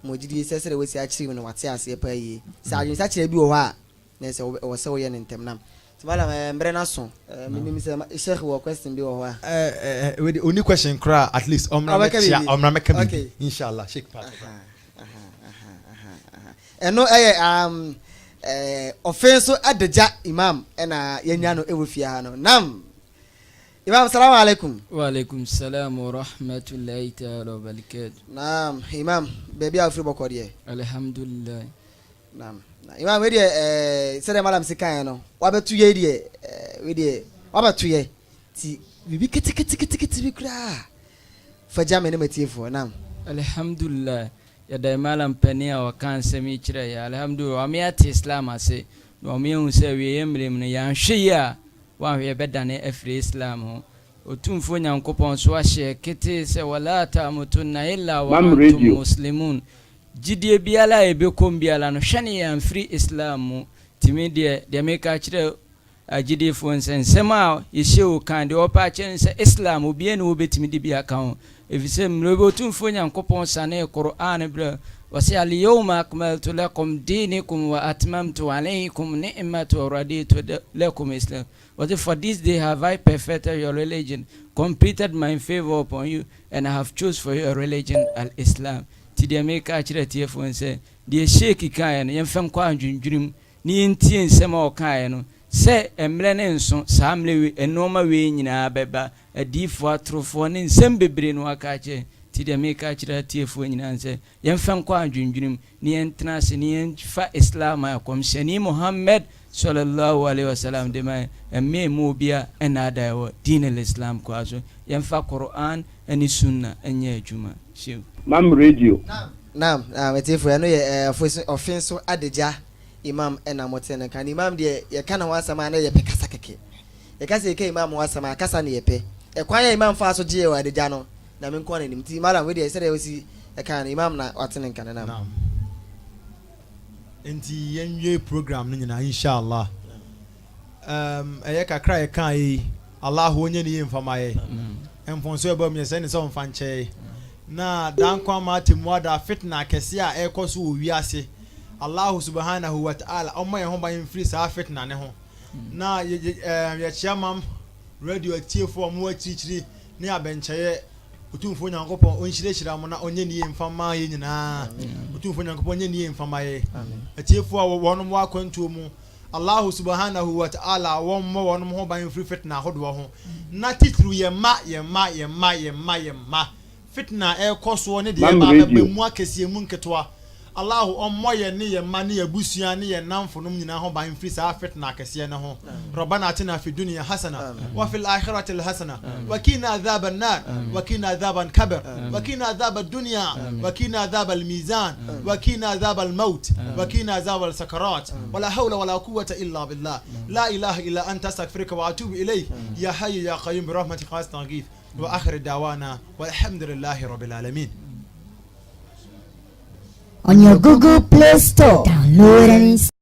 ma wɔgyidie sɛ sɛ wɔsi akyerɛ mu no wate aseɛ paa yie sɛ adwene sa kyerɛ bi wɔ hɔ a na sɛ wɔwɔ sɛ wɔyɛ ne ntɛm nam tibala mbrɛ na so menim sɛ sheikh wɔ question bi wɔ hɔ a we the only question kra at least omra meka bi inshallah sheikh pa ɛno ɛyɛ offense adagya imam ɛna yɛnya no ɛwɔ fie ha no nam imam salamu alaikum wa alaikum salam wa rahmatullahi ta'ala wa barakatuh nam imam baby afri bokɔdeɛ alhamdulillah nam imam we deɛ sɛdeɛ malam sikan no wabɛto yɛ deɛ we deɛ wabɛto yɛ ti bibi ketekete bi kura fagya me ne matiefo nam alhamdulillah ya da malam pani a wakan sami kira ya alhamdulillah wa ate islam ase no me hu sɛ we yemrem no ya hwe ya wa hwe bedane afri islam ho otumfo nyankopɔn so ahye kete sɛ wala ta'mutunna illa wa antum muslimun jidie biala ebekom biala no hwene ya mfiri islam mu timi de me ka kira agide fo nsɛm a yɛhyɛ o kan de opa kyɛn sɛ islam obi ne obetimi de bi aka ho efisɛ mrobotumfo nyankopɔn sane Qur'an bra wasi al yawma akmaltu lakum dinakum wa atmamtu alaykum ni'mati wa raditu lakum islam what for this day have I perfected your religion completed my favor upon you and I have chose for your religion al-Islam ti de me ka kire tie fo nsɛ de sheik kan no yɛmfam kwa andwundwurim ni ntie nsɛm a ɔkan no sɛ emre ne nso saa mle enoma we nyinaa bɛba adifo atrofo ne nsɛm bebre no aka kye ti de me ka kire tiefo nyinaa sɛ yɛmfam kwa andwundwurim ni yɛntena se ni yɛmfa islam a komhyɛni Muhammad sallallahu alaihi wasallam de ma emme mu bia ɛna da wɔ din al-islam kwa so yɛmfa Qur'an ani sunna anya adwuma shew mam radio nam metiefo no yɛ offense adagya imam ena motene kan imam de ye kana wasama na ye pe kasa keke ye kasa ye ke imam wasama kasa na ye pe e kwan ya imam fa so je wa de no na me nko na nim ti malam we de se de wasi e kan imam na watene kan na enti yenwe program no nyina inshallah eye kakra ye kan yi Allah onye ne yemfama ye emfonso e ba me se ne so mfa nche na dan kwa ma temu da fitna kese a e koso wo wiase Allah subhanahu wa ta'ala amma ye ho ban free sa fitna ne ho na ye chiamam radio tiefo mo achichiri ne abencheye otumfo nyankopon onhirehira mo na onye ne yemfama ye nyina otumfo nyankopon onye ne yemfama ye atiefo a wono mo akwantuo mu Allah subhanahu wa ta'ala won mo wono ho ban free fitna hodo ho na titru ye ma fitna e koso ne de ba mu akese mu nketwa Allah ommoye ne ye ma ne ye busua ne ye namfonom nyina ho ban free sa fitna akese ne ho rabbana atina fi dunya hasana wa fil akhirati hasana wa qina adhaban nar wa qina adhaban kabir wa qina adhabad dunya wa qina adhabal mizan wa qina adhabal maut wa qina adhabal sakarat wala hawla wala quwwata illa billah la ilaha illa anta astaghfiruka wa atubu ilayk ya hayy ya qayyum bi rahmatika astaghfir wa akhir da'wana walhamdulillahi rabbil alamin. On your Google Play Store, download and